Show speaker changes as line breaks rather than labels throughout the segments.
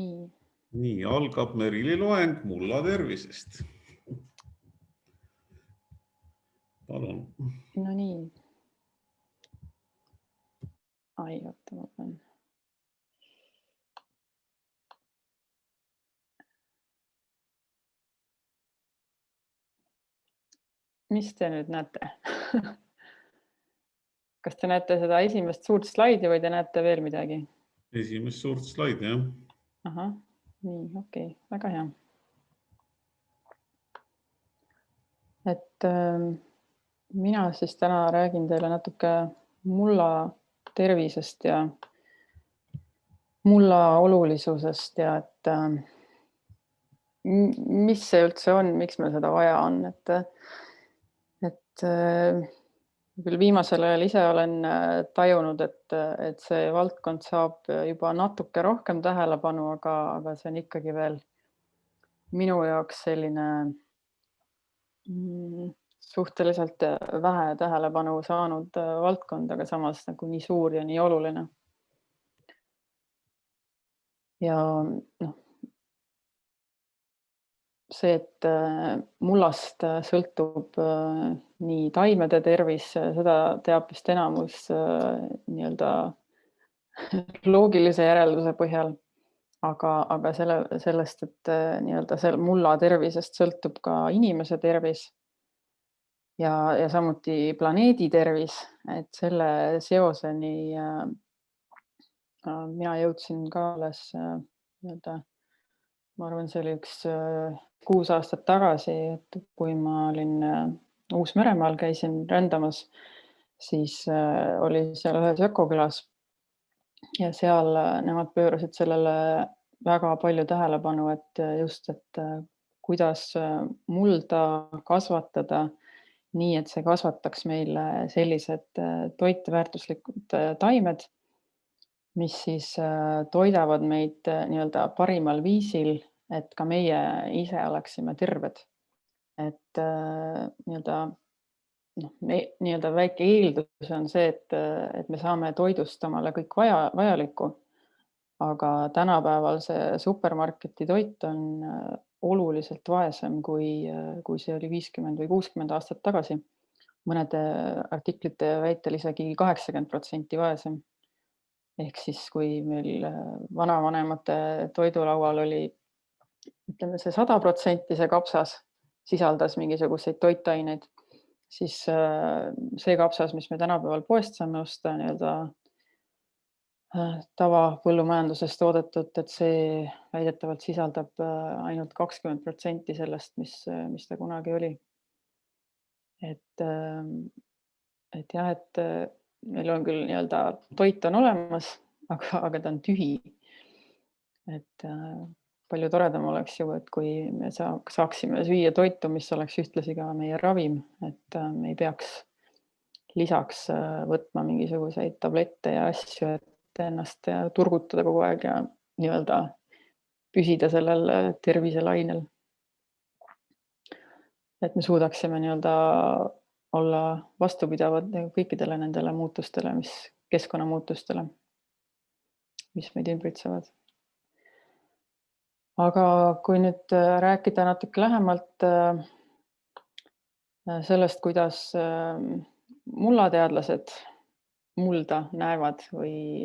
Nii algab Merili loeng mulla tervisest. Palun.
No nii. Ai, oota, ma pean. Mis te nüüd näete? Kas te näete seda esimest suurt slaidi või te näete veel midagi?
Esimest suurt slaidi, jah.
Ahah, nii, okei, väga hea. Et mina siis täna räägin teile natuke mulla tervisest ja mulla olulisusest ja et mis see üldse on, miks meil seda vaja on, et küll viimasel ajal ise olen tajunud, et see valdkond saab juba natuke rohkem tähelepanu, aga see on ikkagi veel minu jaoks selline suhteliselt vähe tähelepanu saanud valdkond, aga samas nagu nii suur ja nii oluline. Ja see, et mullast sõltub nii taimede tervis, seda teab vist enamus nii-öelda loogilise järelduse põhjal, aga sellest, et nii-öelda mulla tervisest sõltub ka inimese tervis ja samuti planeedi tervis, et selle seoseni mina jõudsin ka alles nii-öelda, ma arvan, see oli üks 6 aastat tagasi, et kui ma olin Uus-Meremaal, käisin rändamas, siis oli seal ühes ökokülas ja seal nemad pöörasid sellele väga palju tähelepanu, et just, et kuidas mulda kasvatada nii, et see kasvataks meile sellised toiteväärtuslikud taimed, mis siis toidavad meid nii-öelda parimal viisil, et ka meie ise oleksime terved. Et nii-öelda väike eeldus on see, et me saame toidust omale kõik vajalikku, aga tänapäeval see supermarketi toit on oluliselt vaesem, kui see oli 50 või 60 aastat tagasi. Mõnede artiklite väitel isegi 80% vaesem. Ehk siis, kui meil vanavanemate toidulaual oli, ütleme, see 100% see kapsas sisaldas mingisuguseid toitaineid, siis see kapsas, mis me tänapäeval poest saame osta, nii-öelda tavapõllumajandusest toodetud, et see väidetavalt sisaldab ainult 20% sellest, mis ta kunagi oli. Et jah, et meil on küll nii-öelda toit on olemas, aga ta on tühi. Et palju toredam oleks ju, et kui me saaksime süüa toitu, mis oleks ühtlasi ka meie ravim, et me ei peaks lisaks võtma mingisuguseid tablette ja asju, et ennast turgutada kogu aeg ja nii-öelda püsida sellel terviselainel. Et me suudaksime nii-öelda olla vastupidavad kõikidele nendele muutustele, keskkonnamuutustele, mis meid ümbritsevad. Aga kui nüüd rääkida natuke lähemalt sellest, kuidas mullateadlased mulda näevad või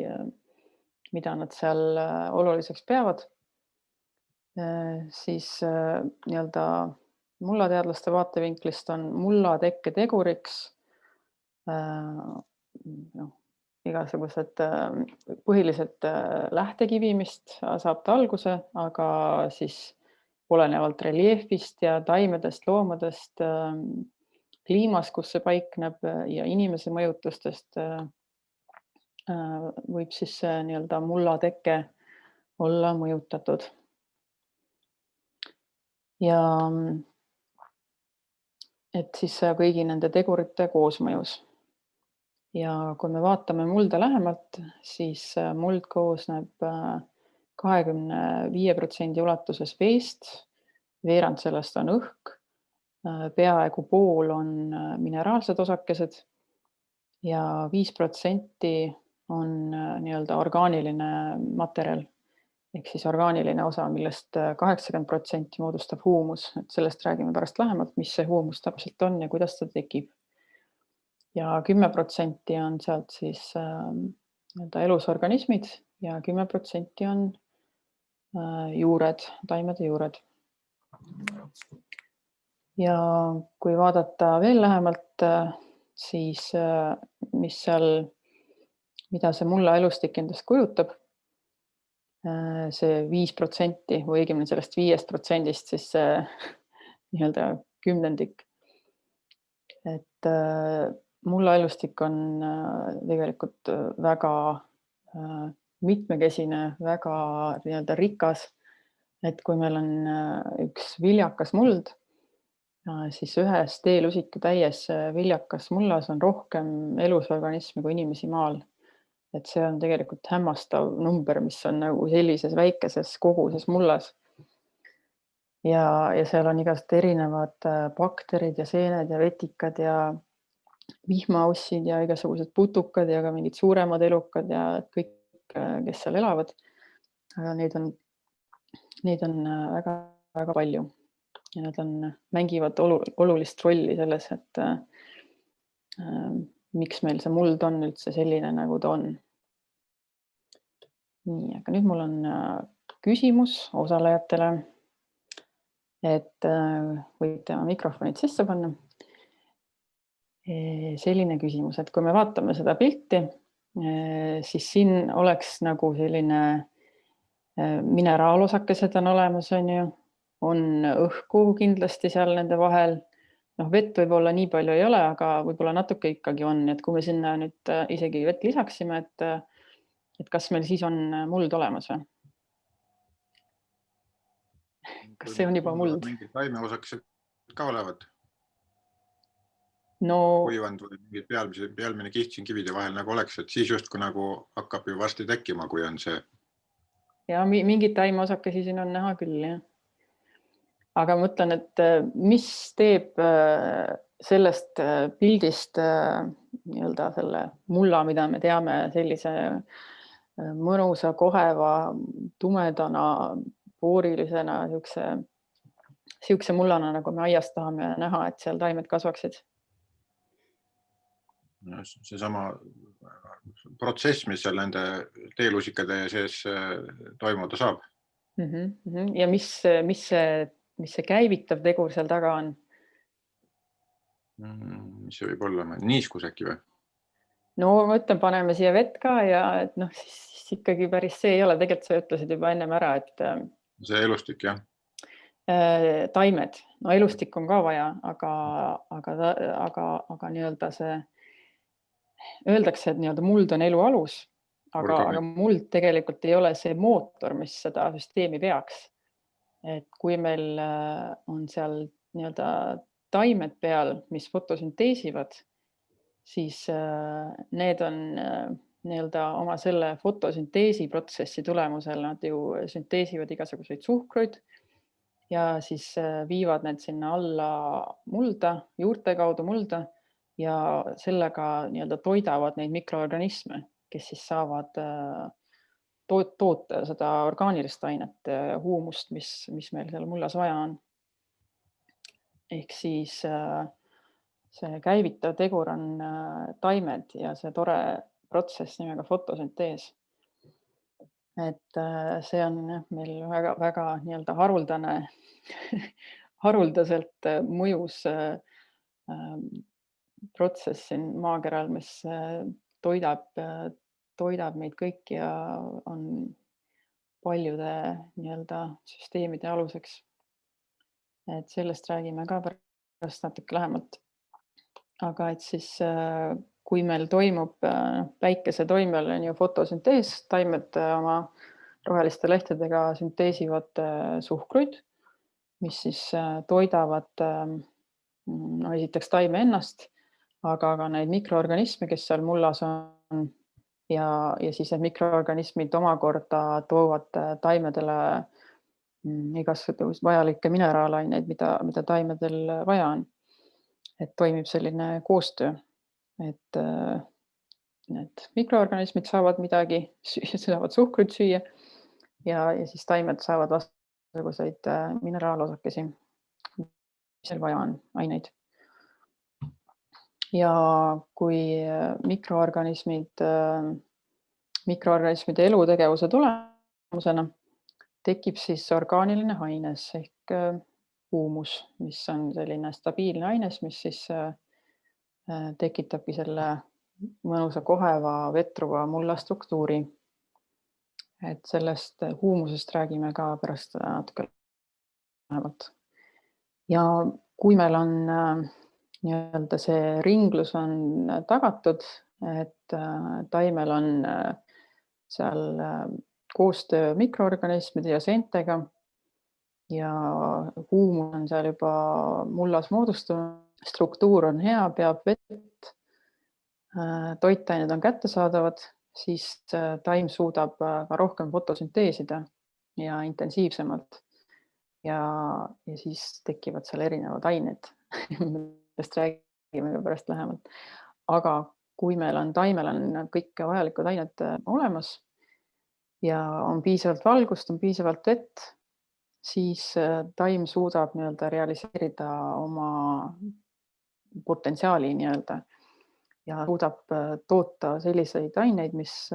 mida nad seal oluliseks peavad, siis nii-öelda mullateadlaste vaatevinklist on mulla tekketeguriks igasugused põhiliselt lähtekivimist saab ta alguse, aga siis olenevalt reljeefist ja taimedest, loomadest, kliimast, kus see paikneb ja inimese mõjutustest võib siis nii-öelda mulla teke olla mõjutatud. Ja et siis kõigi nende tegurite koosmõjus. Ja kui me vaatame mulda lähemalt, siis muld koosneb 25% ulatuses veest, veerand sellest on õhk, peaaegu pool on mineraalsed osakesed ja 5% on nii-öelda orgaaniline materjal. ehk siis orgaaniline osa, millest 80% moodustab huumus, et sellest räägime pärast lähemalt, mis see huumus täpselt on ja kuidas ta tekib. Ja 10% on sealt siis nii-öelda elusorganismid ja 10% on juured, taimede juured. Ja kui vaadata veel lähemalt, siis mida see mulla elustik endast kujutab, see 5% või õigemini sellest 5% siis see nii-öelda kümnendik. Et mulla elustik on tegelikult väga mitmekesine, väga nii-öelda rikas. Et kui meil on üks viljakas muld, siis ühes teelusiku täies viljakas mullas on rohkem elusorganisme kui inimesi maal. Et see on tegelikult hämmastav number, mis on nagu sellises väikeses koguses mullas. Ja seal on igast erinevad bakterid ja seened ja vetikad ja vihmaussid ja igasugused putukad ja ka mingid suuremad elukad ja kõik, kes seal elavad. Neid on väga, väga palju. Ja nad mängivad olulist rolli selles, et miks meil see muld on üldse selline, nagu ta on. Nii, aga nüüd mul on küsimus osalejatele, et võite oma mikrofonid sisse panna. Selline küsimus, et kui me vaatame seda pilti, siis siin oleks nagu selline mineraalosakesed on olemas, on õhku kindlasti seal nende vahel. Vett võib-olla nii palju ei ole, aga võib-olla natuke ikkagi on. Et kui me sinna nüüd isegi vett lisaksime, et kas meil siis on muld olemas või? Kas see on juba muld?
Mingid taimeosakesed ka olevad?
No,
kuivand või mingi pealmine kiht siin kivide vahel nagu oleks, et siis justkui nagu hakkab ju varsti tekkima, kui on see.
Ja mingid taimeosakesi siin on näha küll, jah. Aga mõtlen, et mis teeb sellest pildist nii-öelda selle mulla, mida me teame sellise mõnusa, koheva, tumedana, poorilisena, siukse mullana, nagu me aias tahame näha, et seal taimed kasvaksid.
Seesama protsess, mis seal nende teelusikade sees toimuda saab.
Ja mis see käivitav tegur seal taga on?
Mis see võib olla? Niiskus äkki või?
No ma ütlen, paneme siia vett ka ja et siis ikkagi päris see ei ole. Tegelikult sa ütlesid juba ennem ära, et
see elustik, jah.
Taimed. No elustik on ka vaja, aga nii-öelda see öeldakse, et nii-öelda muld on elu alus, aga muld tegelikult ei ole see mootor, mis seda süsteemi veaks. Et kui meil on seal nii-öelda taimed peal, mis fotosünteesivad, siis need on nii-öelda oma selle fotosünteesi protsessi tulemusel, nad ju sünteesivad igasuguseid suhkruid ja siis viivad need sinna alla mulda, juurte kaudu mulda ja sellega nii-öelda toidavad neid mikroorganisme, kes siis saavad toota seda orgaanilist ainet, huumust, mis meil seal mullas vaja on. Ehk siis see käivitav tegur on taimed ja see tore protsess nimega fotosüntees. Et see on meil väga, väga nii-öelda haruldaselt mõjus protsess siin maakeral, mis toidab meid kõiki ja on paljude nii-öelda süsteemide aluseks. Et sellest räägime ka pärast natuke lähemalt. Aga et siis kui meil toimub päikese toimel on ju fotosüntees, taimed oma roheliste lehtedega sünteesivad suhkruid, mis siis toidavad esiteks taime ennast, aga ka neid mikroorganisme, kes seal mullas on ja siis need mikroorganismid omakorda toovad taimedele igasugused vajalikke mineraalaineid, mida taimedel vaja on. Et toimib selline koostöö, et need mikroorganismid saavad midagi, saavad suhkrut süüa ja siis taimed saavad vastasuguseid mineraalosakesi, mis neil vaja on, aineid. Ja kui mikroorganismide elutegevuse tulemusena tekib siis orgaaniline aines ehk huumus, mis on selline stabiilne aines, mis siis tekitabki selle mõnusa koheva vetruva mulla struktuuri. Et sellest huumusest räägime ka pärast natuke lähemalt. Ja kui meil on nii-öelda see ringlus on tagatud, et taimel on seal koostöö mikroorganismide ja seentega ja huumus on seal juba mullas moodustunud, struktuur on hea, peab vett, toitained on kättesaadavad, siis taim suudab ka rohkem fotosünteesida ja intensiivsemalt. Ja siis tekivad seal erinevad ained, millest räägime ka pärast lähemalt. Aga kui meil on taimel on kõik vajalikud ained olemas ja on piisavalt valgust, on piisavalt vett, siis taim suudab nii-öelda realiseerida oma potentsiaali nii-öelda ja suudab toota selliseid aineid, mis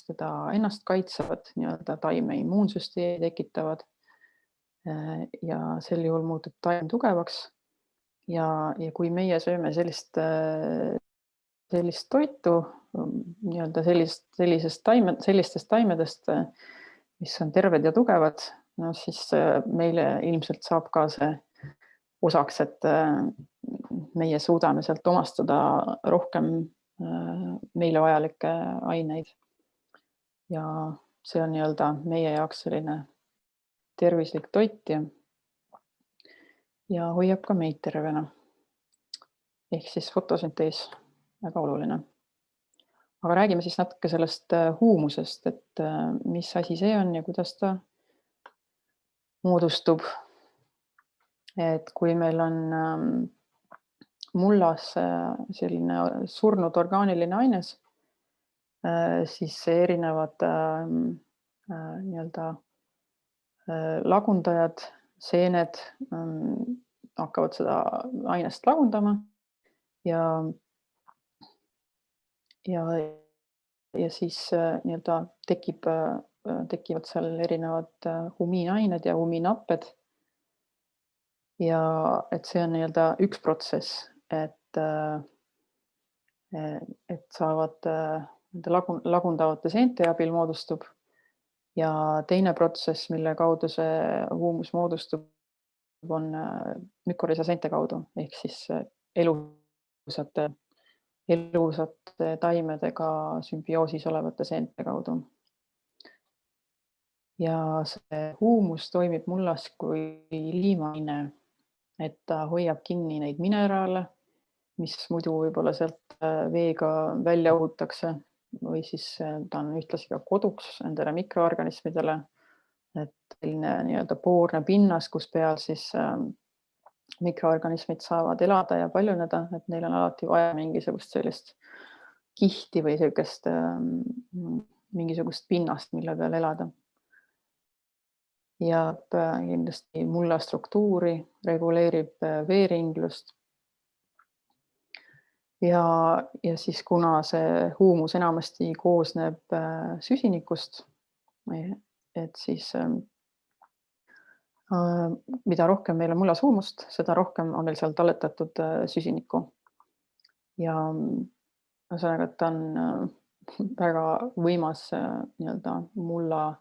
teda ennast kaitsevad, nii-öelda taime immuunsüsteemi tekitavad. Ja sel juhul muutub taim tugevaks ja kui meie sööme sellist toitu, nii-öelda sellistest taimedest, mis on terved ja tugevad, no siis meile ilmselt saab ka see osaks, et meie suudame sealt omastada rohkem meile vajalikke aineid. Ja see on nii-öelda meie jaoks selline tervislik toit ja hoiab ka meid tervena. Ehk siis fotosüntees, väga oluline. Aga räägime siis natuke sellest huumusest, et mis asi see on ja kuidas ta moodustub. Et kui meil on mullas selline surnud orgaaniline aines, siis erinevad nii-öelda lagundajad, seened hakkavad seda ainest lagundama ja siis nii-öelda tekivad seal erinevad humiinained ja humiinapped. Ja et see on nii-öelda üks protsess, et saavad lagundavate seente abil moodustub. Ja teine protsess, mille kaudu see huumus moodustub, on mükorrhiza seente kaudu, ehk siis elusate taimedega sümbioosis olevate seente kaudu. Ja see huumus toimib mullas kui liimaine, et ta hoiab kinni neid mineraale, mis muidu võib-olla sealt veega välja uhutakse. Või siis ta on ühtlasi ka koduks nendele mikroorganismidele, et selline nii-öelda poorne pinnas, kus peal siis mikroorganismid saavad elada ja paljuneda, et neil on alati vaja mingisugust sellist kihti või mingisugust pinnast, mille peal elada. Ja kindlasti mulla struktuuri, reguleerib veeringlust. Ja siis kuna see huumus enamasti koosneb süsinikust, et siis mida rohkem meil on mullas huumust, seda rohkem on meil seal talletatud süsinikku. Ja ühesõnaga, et ta on väga võimas nii-öelda mulla,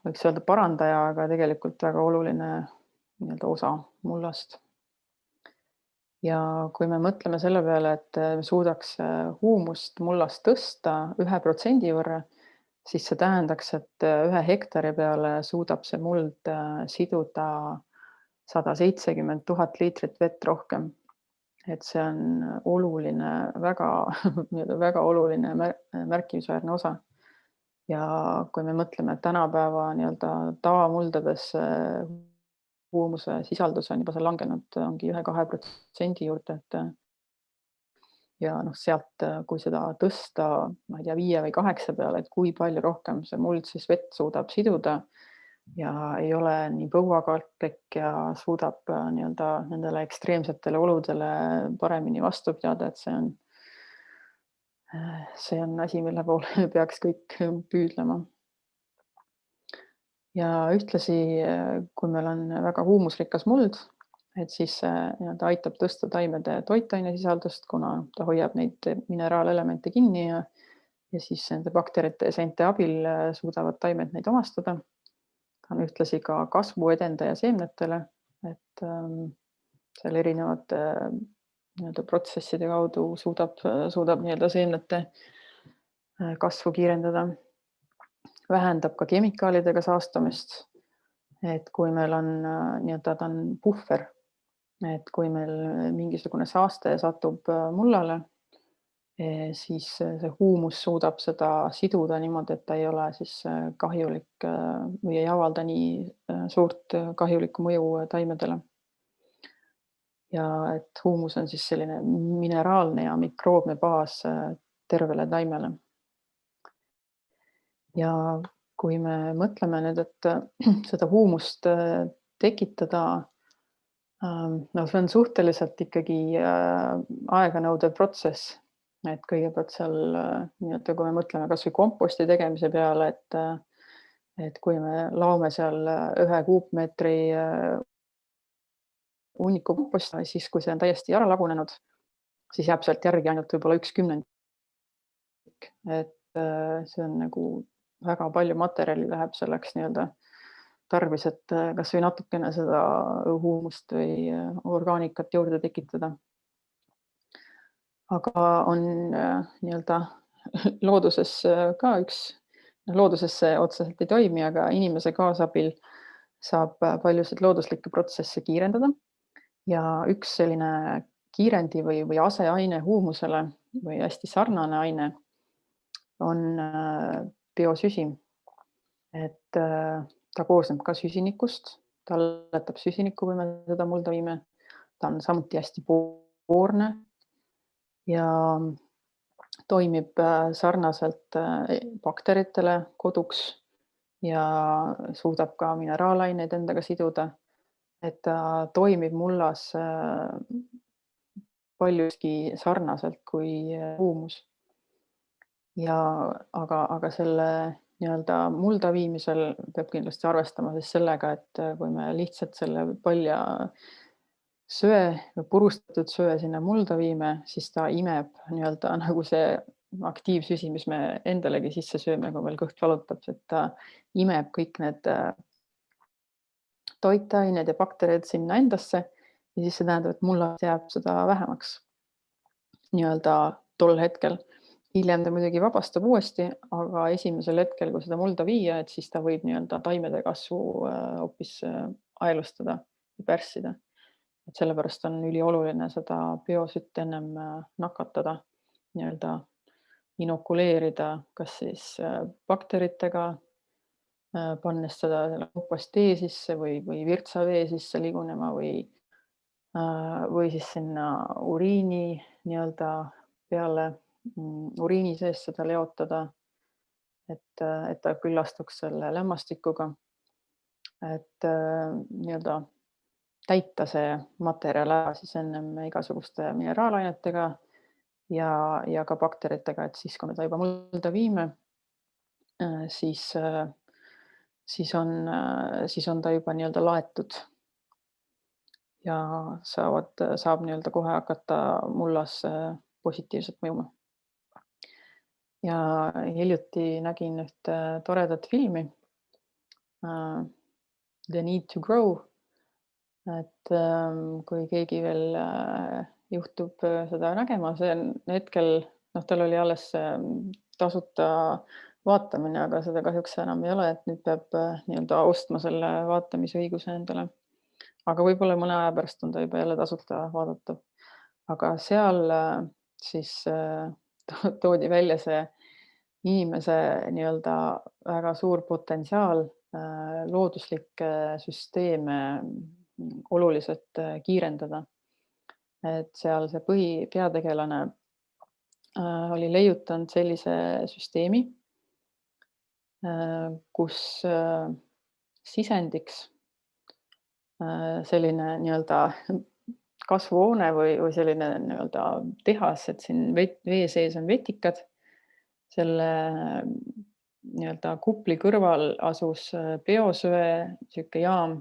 võiks öelda parandaja, aga tegelikult väga oluline nii-öelda osa mullast. Ja kui me mõtleme selle peale, et me suudaks huumust mullast tõsta 1% võrra, siis see tähendaks, et 1 hektari peale suudab see muld siduda 170 000 liitrit vett rohkem. Et see on oluline, väga oluline märkimisväärne osa. Ja kui me mõtleme, et tänapäeva nii-öelda tavamuldades huumuse sisaldus on juba seal langenud, ongi 1-2% juurde, ja sealt, kui seda tõsta, ma ei tea, 5 või 8 peale, et kui palju rohkem see muld siis vett suudab siduda ja ei ole nii põuakalklik ja suudab nii-öelda nendele ekstreemsetele oludele paremini vastu pidada, et see on asi, mille poole peaks kõik püüdlema. Ja ühtlasi, kui meil on väga huumusrikas muld, et siis see nii-öelda aitab tõsta taimede toitainesisaldust, kuna ta hoiab neid mineraalelemente kinni ja siis nende bakterite ja seente abil suudavad taimed neid omastada. Ta on ühtlasi ka kasvu edendaja seemnetele, et seal erinevate nii-öelda protsesside kaudu suudab nii-öelda seemnete kasvu kiirendada. Vähendab ka kemikaalidega saastamist, et kui meil on nii-öelda ta on puhver, et kui meil mingisugune saaste satub mullale, siis see huumus suudab seda siduda niimoodi, et ta ei ole siis kahjulik või ei avalda nii suurt kahjulikku mõju taimedele. Ja et huumus on siis selline mineraalne ja mikroobne baas tervele taimele. Ja kui me mõtleme nüüd, et seda huumust tekitada, see on suhteliselt ikkagi aeganõudev protsess. Et kõigepealt seal, nii-öelda kui me mõtleme kas või komposti tegemise peale, et kui me laome seal 1 kuupmeetri hunniku komposti, siis kui see on täiesti ära lagunenud, siis jääb sealt järgi ainult võib-olla 1/10. Et see on nagu väga palju materjali läheb selleks nii-öelda tarvis, et kas või natukene seda huumust või orgaanikat juurde tekitada. Aga on nii-öelda looduses ka looduses see otseselt ei toimi, aga inimese kaasabil saab paljusid looduslikke protsesse kiirendada. Ja üks selline kiirendi või aseaine huumusele või hästi sarnane aine on biosüsi. Et ta koosneb ka süsinikust, talletab süsinikku, kui me seda mulda viime. Ta on samuti hästi poorne ja toimib sarnaselt bakteritele koduks ja suudab ka mineraalaineid endaga siduda. Et ta toimib mullas paljuski sarnaselt kui huumus. Aga selle nii-öelda mulda viimisel peab kindlasti arvestama siis sellega, et kui me lihtsalt selle palja söe või purustatud söe sinna mulda viime, siis ta imeb nii-öelda nagu see aktiivsüsi, mis me endalegi sisse sööme, kui meil kõht valutab, et ta imeb kõik need toitained ja bakterid sinna endasse ja siis see tähendab, et mullast jääb seda vähemaks nii-öelda tol hetkel. Hiljem ta muidugi vabastab uuesti, aga esimesel hetkel, kui seda mulda viia, et siis ta võib nii-öelda taimede kasvu hoopis aeglustada ja pärssida. Et sellepärast on ülioluline seda biosütt ennem nakatada, nii-öelda inokuleerida, kas siis bakteritega, pannes seda kompostee sisse või virtsavee sisse ligunema või siis sinna uriini nii-öelda peale uriini sees seda leotada, et ta küllastuks selle lämmastikuga, et nii-öelda täita see materjal ära siis ennem igasuguste mineraalainetega ja ka bakteritega, et siis, kui me ta juba mulda viime, siis on ta juba nii-öelda laetud ja saab nii-öelda kohe hakata mullas positiivselt mõjuma. Ja hiljuti nägin ühte toredat filmi The Need to Grow, et kui keegi veel juhtub seda nägema, see on hetkel, tal oli alles tasuta vaatamine, aga seda kahjuks enam ei ole, et nüüd peab nii-öelda ostma selle vaatamise õiguse endale. Aga võib-olla mõne aja pärast on ta juba jälle tasuta vaadatav. Aga seal siis toodi välja see inimese nii-öelda väga suur potentsiaal looduslikke süsteeme oluliselt kiirendada. Et seal see peategelane oli leiutanud sellise süsteemi, kus sisendiks selline nii-öelda kasvuhoone või selline nii-öelda tehas, et siin vee sees on vetikad. Selle nii-öelda kupli kõrval asus biosöe sihuke jaam,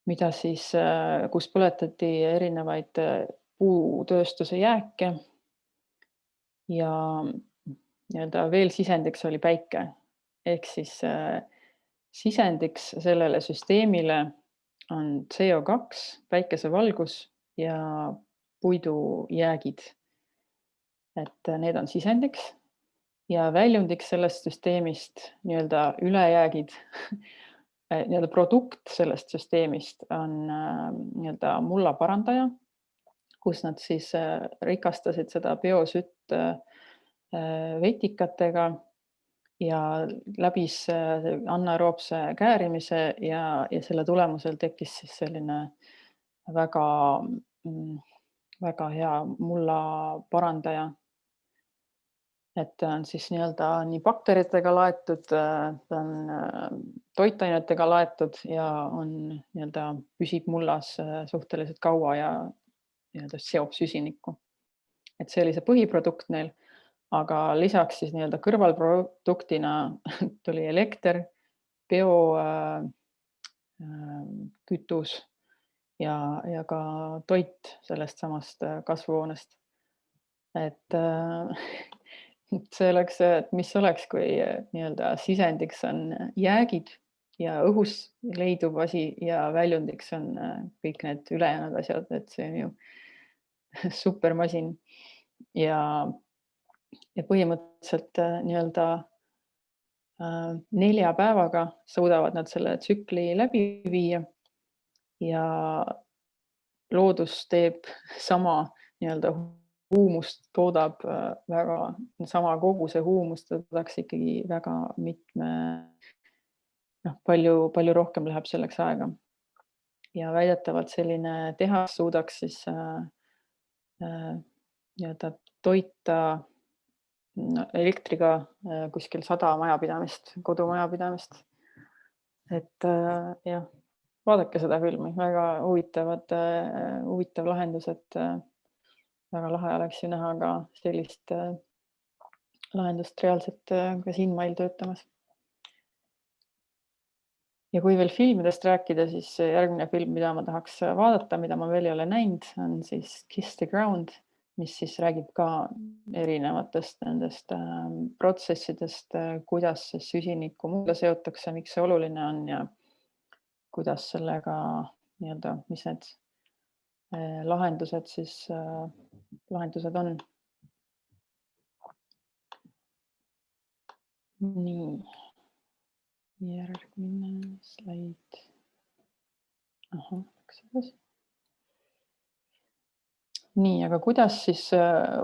mida siis, kus põletati erinevaid puutööstuse jääke ja nii-öelda veel sisendiks oli päike. Ehk siis sisendiks sellele süsteemile on CO2, päikesevalgus ja puidujäägid. Et need on sisendiks ja väljundiks sellest süsteemist nii-öelda ülejäägid, nii-öelda produkt sellest süsteemist on nii-öelda mullaparandaja, kus nad siis rikastasid seda biosütt vetikatega ja läbis anaeroobse käärimise ja selle tulemusel tekkis siis selline väga, väga hea mullaparandaja. Et ta on siis nii-öelda nii bakteritega laetud, ta on toitainetega laetud ja on nii-öelda püsib mullas suhteliselt kaua ja nii-öelda seob süsinikku. Et see oli see põhiprodukt neil, aga lisaks siis nii-öelda kõrvalproduktina tuli elekter, biokütus ja ka toit sellest samast kasvuhoonest. Et see oleks, et mis oleks, kui nii-öelda sisendiks on jäägid ja õhus leidub asi ja väljundiks on kõik need ülejäänud asjad, et see on ju supermasin ja põhimõtteliselt nii-öelda 4 päevaga suudavad nad selle tsükli läbi viia ja loodus teeb sama nii-öelda huumust, toodab väga sama koguse huumust, toodaks ikkagi väga palju rohkem läheb selleks aega. Ja väidetavalt selline tehas suudaks siis nii-öelda toita elektriga kuskil 100 majapidamist, kodumajapidamist. Et jah, vaadake seda filmi, väga huvitav lahendus, et väga lahe oleks ju näha ka sellist lahendust reaalselt ka siin mail töötamas. Ja kui veel filmidest rääkida, siis järgmine film, mida ma tahaks vaadata, mida ma veel ei ole näinud, on siis Kiss the Ground, mis siis räägib ka erinevatest nendest protsessidest, kuidas süsinikku mulda seotakse, miks see oluline on ja kuidas sellega nii-öelda, mis need lahendused on. Nii, järgmine slaid. Ahah, läks edasi. Nii, aga kuidas siis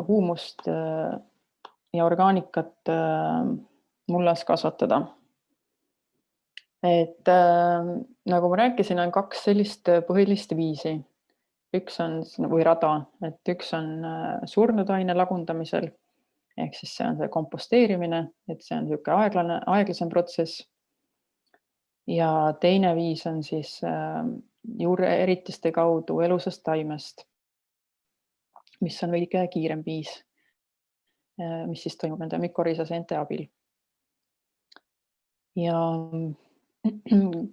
huumust ja orgaanikat mullas kasvatada? Et nagu ma rääkisin, on 2 sellist põhilist viisi. Üks on või rada, et üks on surnud aine lagundamisel, ehk siis see on see komposteerimine, et see on niisugune aeglasem protsess. Ja teine viis on siis juureeritiste kaudu elusast taimest, mis on veidi kiirem viis, mis siis toimub nende mükoriisaseente abil. Ja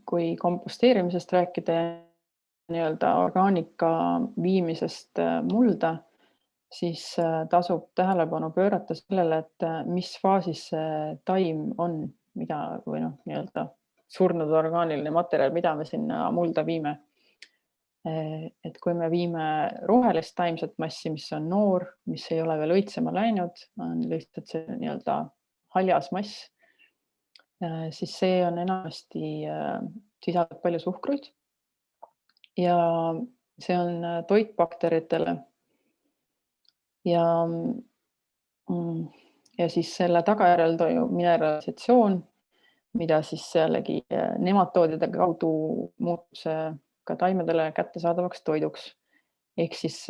kui komposteerimisest rääkida ja nii-öelda orgaanika viimisest mulda, siis tasub tähelepanu pöörata sellele, et mis faasis see taim on, mida või nii-öelda surnud orgaaniline materjal, mida me sinna mulda viime. Et kui me viime rohelist taimset massi, mis on noor, mis ei ole veel õitsema läinud, on lihtsalt see nii-öelda haljas mass, siis see on enamasti sisaldab palju suhkruid ja see on toit bakteritele. Ja siis selle tagajärjel toimub mineralisatsioon, mida siis jällegi nematoodide kaudu muutub see ka taimedele kättesaadavaks toiduks. Ehk siis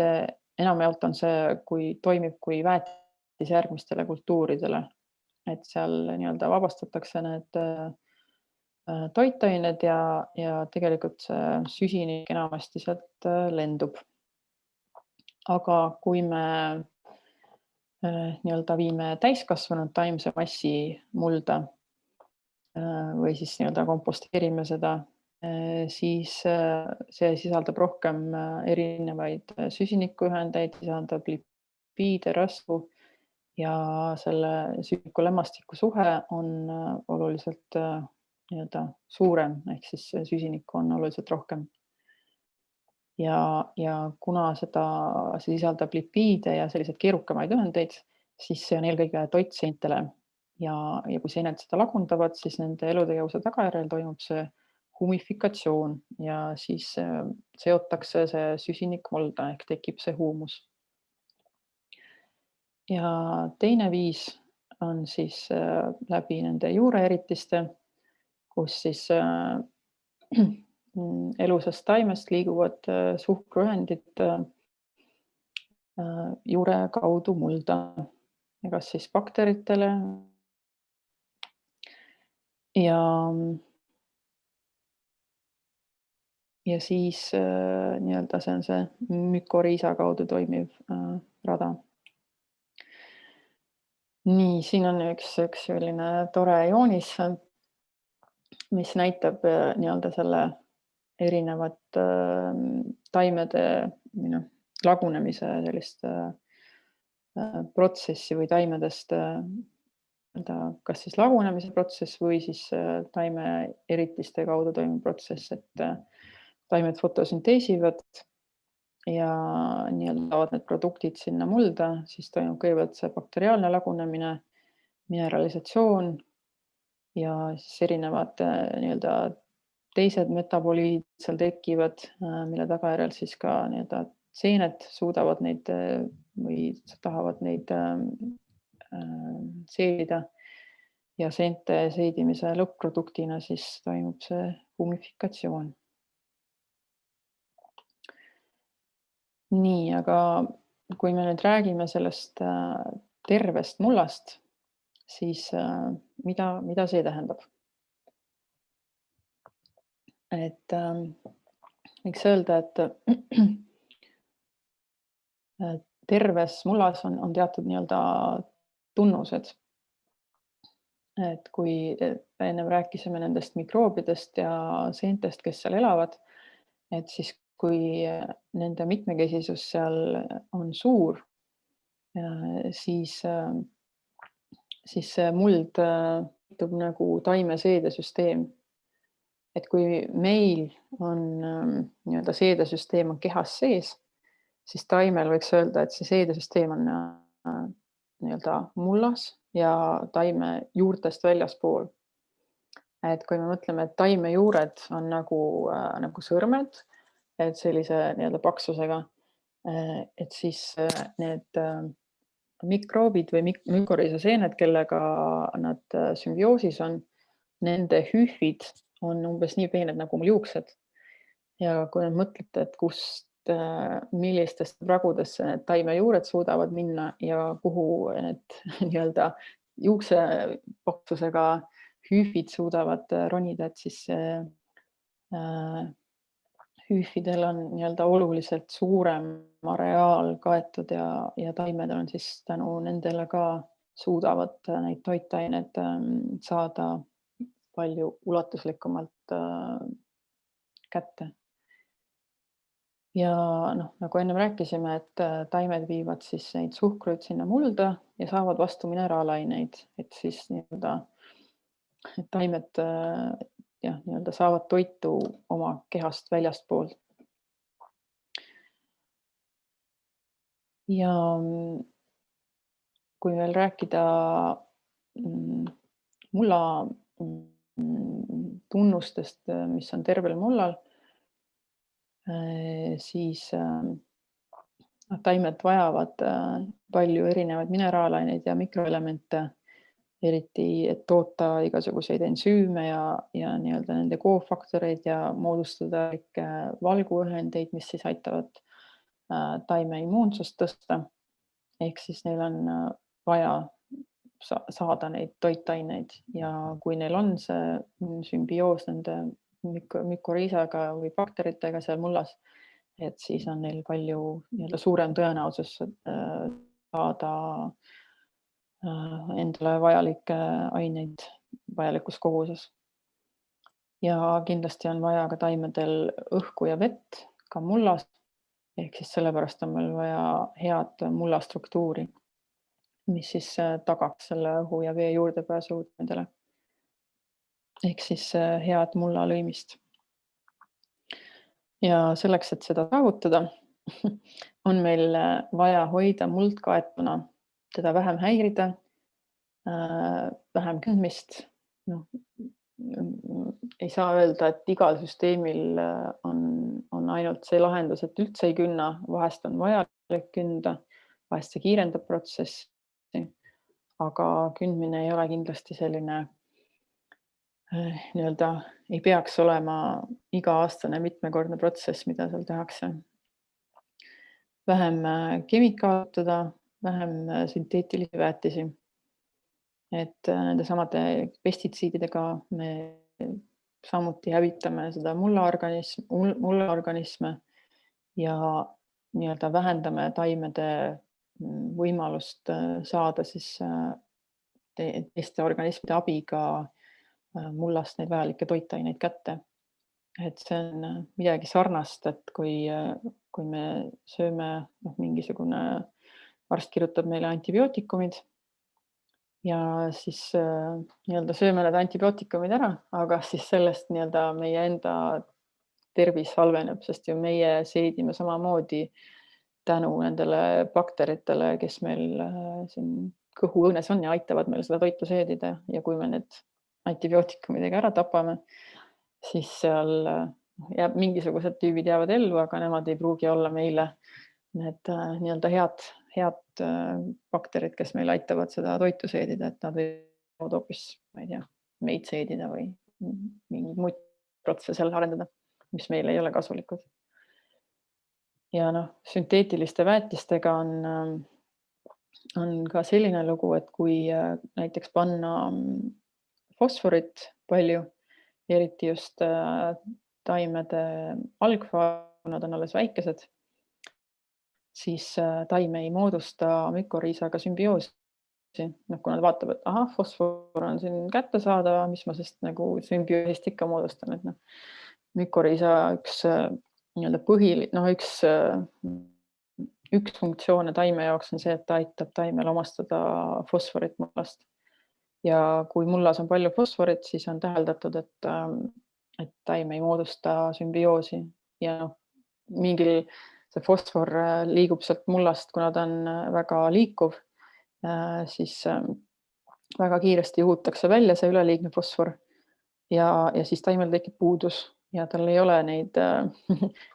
enamjaolt on see, kui toimib kui väetis järgmistele kultuuridele, et seal nii-öelda vabastatakse need toitained ja tegelikult see süsinik enamasti sealt lendub. Aga kui me nii-öelda viime täiskasvanud taimse massi mulda või siis nii-öelda komposteerime seda, siis see sisaldab rohkem erinevaid süsinikuühendeid, sisaldab lipiide, rasvu ja selle süsinikulämmastiku suhe on oluliselt nii-öelda suurem, ehk siis süsinikku on oluliselt rohkem. Ja kuna see sisaldab lipiide ja selliseid keerukamaid ühendeid, siis see on eelkõige toit seentele. Ja kui seened seda lagundavad, siis nende elutegevuse tagajärjel toimub see humifikatsioon ja siis seotakse see süsinik mulda ehk tekib see huumus. Ja teine viis on siis läbi nende juureeritiste, kus siis elusast taimest liiguvad suhkruühendid juure kaudu mulda, kas siis bakteritele ja siis nii-öelda see on see mükoriisa kaudu toimiv rada. Nii, siin on üks selline tore joonis, mis näitab nii-öelda selle erinevat taimede lagunemise sellist protsessi või taimedest kas siis lagunemise protsess või siis taime eritiste kaudu toimuv protsess, et taimed fotosünteesivad ja nii-öelda saavad need produktid sinna mulda, siis toimub kõigepealt see bakteriaalne lagunemine, mineralisatsioon ja siis erinevad nii-öelda teised metaboliid seal tekivad, mille tagajärjel siis ka nii-öelda seened suudavad neid või tahavad neid seedida ja seente seedimise lõpp-produktina siis toimub see humifikatsioon. Nii, aga kui me nüüd räägime sellest tervest mullast, siis mida see tähendab? Et võiks öelda, et terves mullas on teatud nii-öelda tunnused. Et kui ennem rääkisime nendest mikroobidest ja seentest, kes seal elavad, et siis kui nende mitmekesisus seal on suur, siis see muld liitub nagu taime seedesüsteem. Et kui meil on nii-öelda seedesüsteem on kehas sees, siis taimel võiks öelda, et see seedesüsteem on nii-öelda mullas ja taime juurtest väljaspool. Et kui me mõtleme, et taime juured on nagu sõrmed, et sellise nii-öelda paksusega, et siis need mikroobid või mükoriisa seened, kellega nad sümbioosis on, nende hühvid on umbes nii peened nagu mul juuksed. Ja kui nüüd mõtlete, et millistest ragudesse need taimejuured suudavad minna ja kuhu need nii-öelda juuksepaksusega hüüfid suudavad ronida, et siis hüüfidel on nii-öelda oluliselt suurem areaal kaetud ja taimed on siis tänu nendele ka suudavad neid toitained saada palju ulatuslikumalt kätte. Ja nagu enne rääkisime, et taimed viivad siis neid suhkruid sinna mulda ja saavad vastu mineraalaineid, et siis nii-öelda taimed nii-öelda saavad toitu oma kehast väljaspool. Ja kui veel rääkida mulla tunnustest, mis on tervel mullal, siis taimed vajavad palju erinevaid mineraalaineid ja mikroelemente, eriti et toota igasuguseid ensüüme ja nii-öelda nende koofaktoreid ja moodustada valguühendeid, mis siis aitavad taime immuunsust tõsta. Ehk siis neil on vaja saada neid toitaineid ja kui neil on see sümbioos nende mükoriisaga või bakteritega seal mullas, et siis on neil palju suurem tõenäosus saada endale vajalikke aineid vajalikus koguses. Ja kindlasti on vaja ka taimedel õhku ja vett, ka mullas, ehk siis sellepärast on meil vaja head mulla struktuuri, mis siis tagaks selle õhu ja vee juurdepääsu nendele. Ehk siis head mulla lõimist. Ja selleks, et seda saavutada, on meil vaja hoida muld kaetuna, teda vähem häirida, vähem kündmist. Ei saa öelda, et igal süsteemil on ainult see lahendus, et üldse ei künna, vahest on vajalik künda, vahest see kiirendab protsessi, aga kündmine ei ole kindlasti selline ei peaks olema iga-aastane mitmekordne protsess, mida seal tehakse. Vähem kemikaalida, vähem sünteetilisi väetisi. Et nende samade pestitsiididega me samuti hävitame seda mullaorganisme ja vähendame taimede võimalust saada siis teiste organismide abiga mullast neid vajalikke toitaineid kätte. Et see on midagi sarnast, et kui me sööme mingisugune, arst kirjutab meile antibiootikumid ja siis sööme need antibiootikumid ära, aga siis sellest meie enda tervis halveneb, sest ju meie seedime samamoodi tänu nendele bakteritele, kes meil siin kõhuõõnes on ja aitavad meil seda toitu seedida ja kui me need antibiootikumidega ära tapame, siis seal jääb mingisugused tüübid jäävad ellu, aga nemad ei pruugi olla meile need head bakterid, kes meil aitavad seda toitu seedida, et nad võivad hoopis, ma ei tea, meid seedida või mingeid muid protsesse arendada, mis meile ei ole kasulikud. Ja sünteetiliste väetistega on ka selline lugu, et kui näiteks panna fosforit palju, eriti just taimede algfaas, nad on alles väikesed, siis taim ei moodusta mükoriisaga sümbioosi. Kui nad vaatab, et fosfor on siin kättesaadav, mis ma sest sümbioosist ikka moodustan, et mükoriisa üks funktsioone taime jaoks on see, et ta aitab taimel omastada fosforit mullast. Ja kui mullas on palju fosforit, siis on täheldatud, et taim ei moodusta sümbioosi ja see fosfor liigub sealt mullast, kuna ta on väga liikuv, siis väga kiiresti juhutakse välja see üleliigne fosfor ja siis taimel tekib puudus ja tal ei ole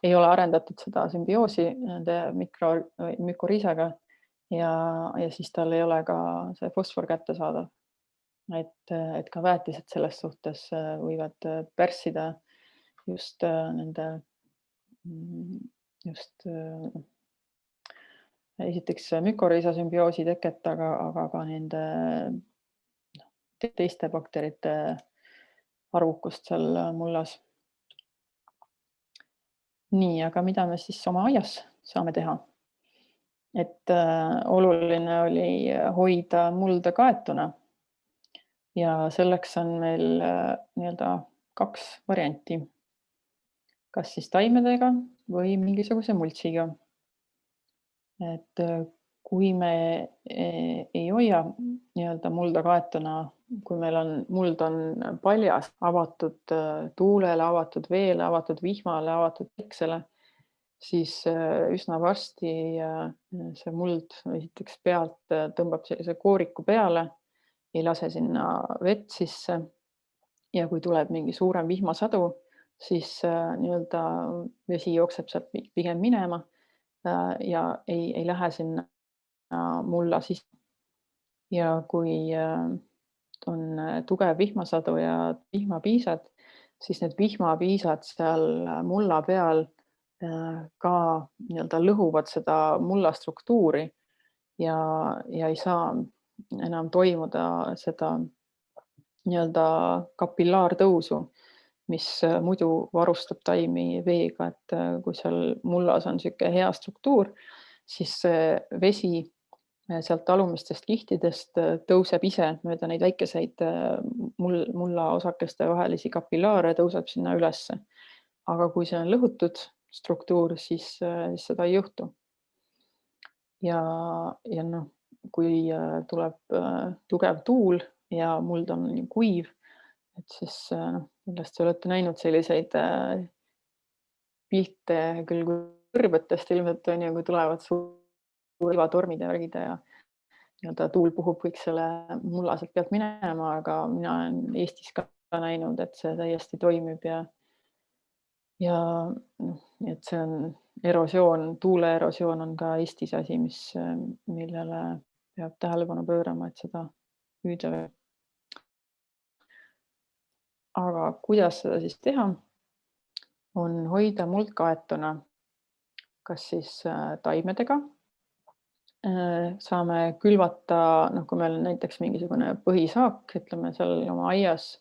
ei ole arendatud seda sümbioosi nende mükoriisaga ja siis tal ei ole ka see fosfor kättesaadav. Et ka väetised selles suhtes võivad pärssida just nende esiteks mükoriisa sümbioosi teket, aga ka nende teiste bakterite arvukust seal mullas. Nii, aga mida me siis oma aias saame teha? Et oluline oli hoida mulda kaetuna ja selleks on meil 2 varianti. Kas siis taimedega või mingisuguse multsiga. Et kui me ei hoia mulda kaetuna, kui meil muld on paljas, avatud tuulele, avatud veele, avatud vihmale, avatud päiksele, siis üsna varsti see muld esiteks pealt tõmbab sellise kooriku peale, ei lase sinna vett sisse ja kui tuleb mingi suurem vihmasadu, siis vesi jookseb sealt pigem minema ja ei lähe sinna mulla sisse. Ja kui on tugev vihmasadu ja vihmapiisad, siis need vihmapiisad seal mulla peal ka nii-öelda lõhuvad seda mulla struktuuri ja ei saa enam toimuda seda nii-öelda kapillaartõusu, mis muidu varustab taimi veega, et kui seal mullas on niisugune hea struktuur, siis see vesi sealt alumistest kihtidest tõuseb ise mööda neid väikeseid mulla osakeste vahelisi kapillaare, tõuseb sinna ülesse. Aga kui see on lõhutud struktuur, siis seda ei juhtu. Ja noh, kui tuleb tugev tuul ja muld on kuiv, et siis kindlasti olete näinud selliseid pilte küll kõrbetest ilmselt on ju, kui tulevad liivatormid ja värgid ja nii-öelda tuul puhub kõik selle mulla sealt pealt minema, aga mina olen Eestis ka näinud, et see täiesti toimib ja et see on erosioon, tuuleerosioon on ka Eestis asi, millele peab tähelepanu pöörama, et seda püüda. Aga kuidas seda siis teha? On hoida muld kaetuna, kas siis taimedega. Saame külvata, kui meil on näiteks mingisugune põhisaak, ütleme seal oma aias,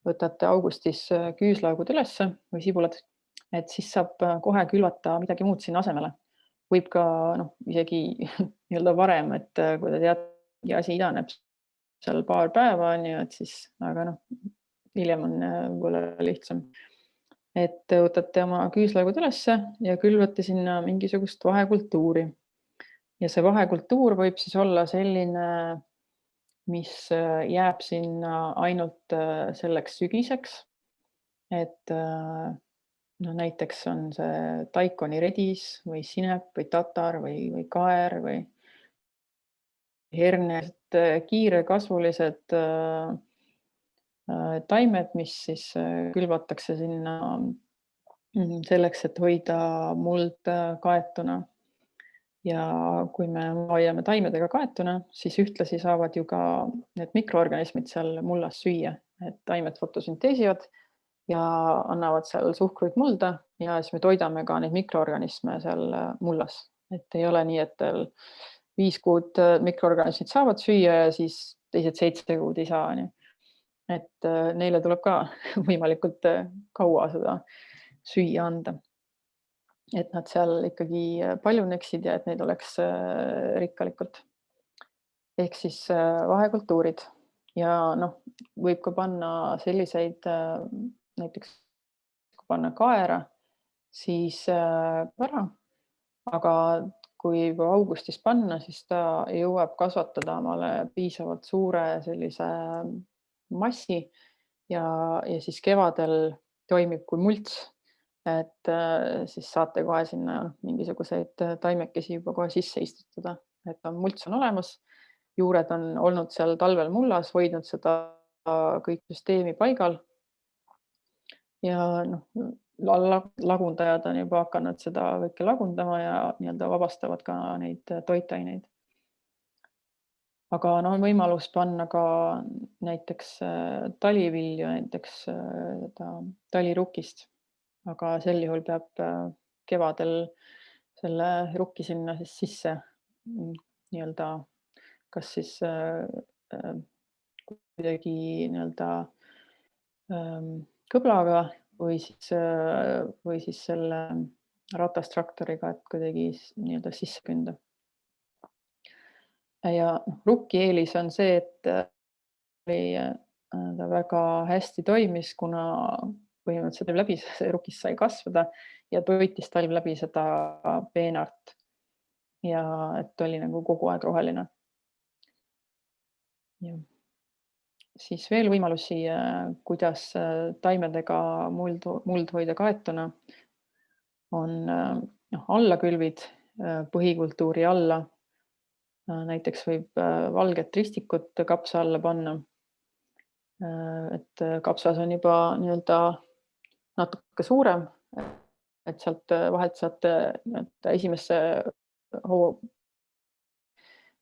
võtate augustis küüslaugud ülesse või sibulad, et siis saab kohe külvata midagi muud sinna asemele. Võib ka isegi nii-öelda varem, et kui te teate, asi idaneb seal paar päeva, et siis, aga hiljem on võib-olla lihtsam. Et võtate oma küüslaugud ülesse ja külvate sinna mingisugust vahekultuuri. Ja see vahekultuur võib siis olla selline, mis jääb sinna ainult selleks sügiseks. Et näiteks on see taikoni redis või sinep või tatar või kaer või herned, kiirekasvulised taimed, mis siis külvatakse sinna selleks, et hoida muld kaetuna. Ja kui me hoiame taimedega kaetuna, siis ühtlasi saavad ju ka need mikroorganismid seal mullas süüa, et taimed fotosünteesivad ja annavad seal suhkruid mulda ja siis me toidame ka neid mikroorganisme seal mullas. Et ei ole nii, et 5 kuud mikroorganismid saavad süüa ja siis teised 7 kuud ei saa. Et neile tuleb ka võimalikult kaua seda süüa anda. Et nad seal ikkagi paljuneksid ja et neid oleks rikkalikult. Ehk siis vahekultuurid ja võib ka panna selliseid, näiteks kui panna kaera, siis vara, aga kui juba augustis panna, siis ta jõuab kasvatada omale piisavalt suure sellise massi ja siis kevadel toimib kui mults. Et siis saate kohe sinna mingisuguseid taimekesi juba kohe sisse istutada, et mults on olemas, juured on olnud seal talvel mullas, hoidnud seda kõik süsteemi paigal ja lagundajad on juba hakanud seda kõike lagundama ja nii-öelda vabastavad ka neid toitaineid. Aga on võimalus panna ka näiteks talivilju, näiteks talirukist. Aga sel juhul peab kevadel selle rukki sinna siis sisse nii-öelda kas siis kuidagi nii-öelda kõblaga või siis selle ratastraktoriga, et kuidagi nii-öelda sisse künda. Ja rukki eelis on see, et ta väga hästi toimis, kuna põhimõtteliselt läbi see rukis sai kasvada ja toitis talv läbi seda peenart ja et oli nagu kogu aeg roheline. Ja. Siis veel võimalusi, kuidas taimedega muld hoida kaetuna, on allakülvid põhikultuuri alla. Näiteks võib valget ristikut kapsa alla panna. Et kapsas on juba nii-öelda natuke suurem, et sealt vahelt saate esimesse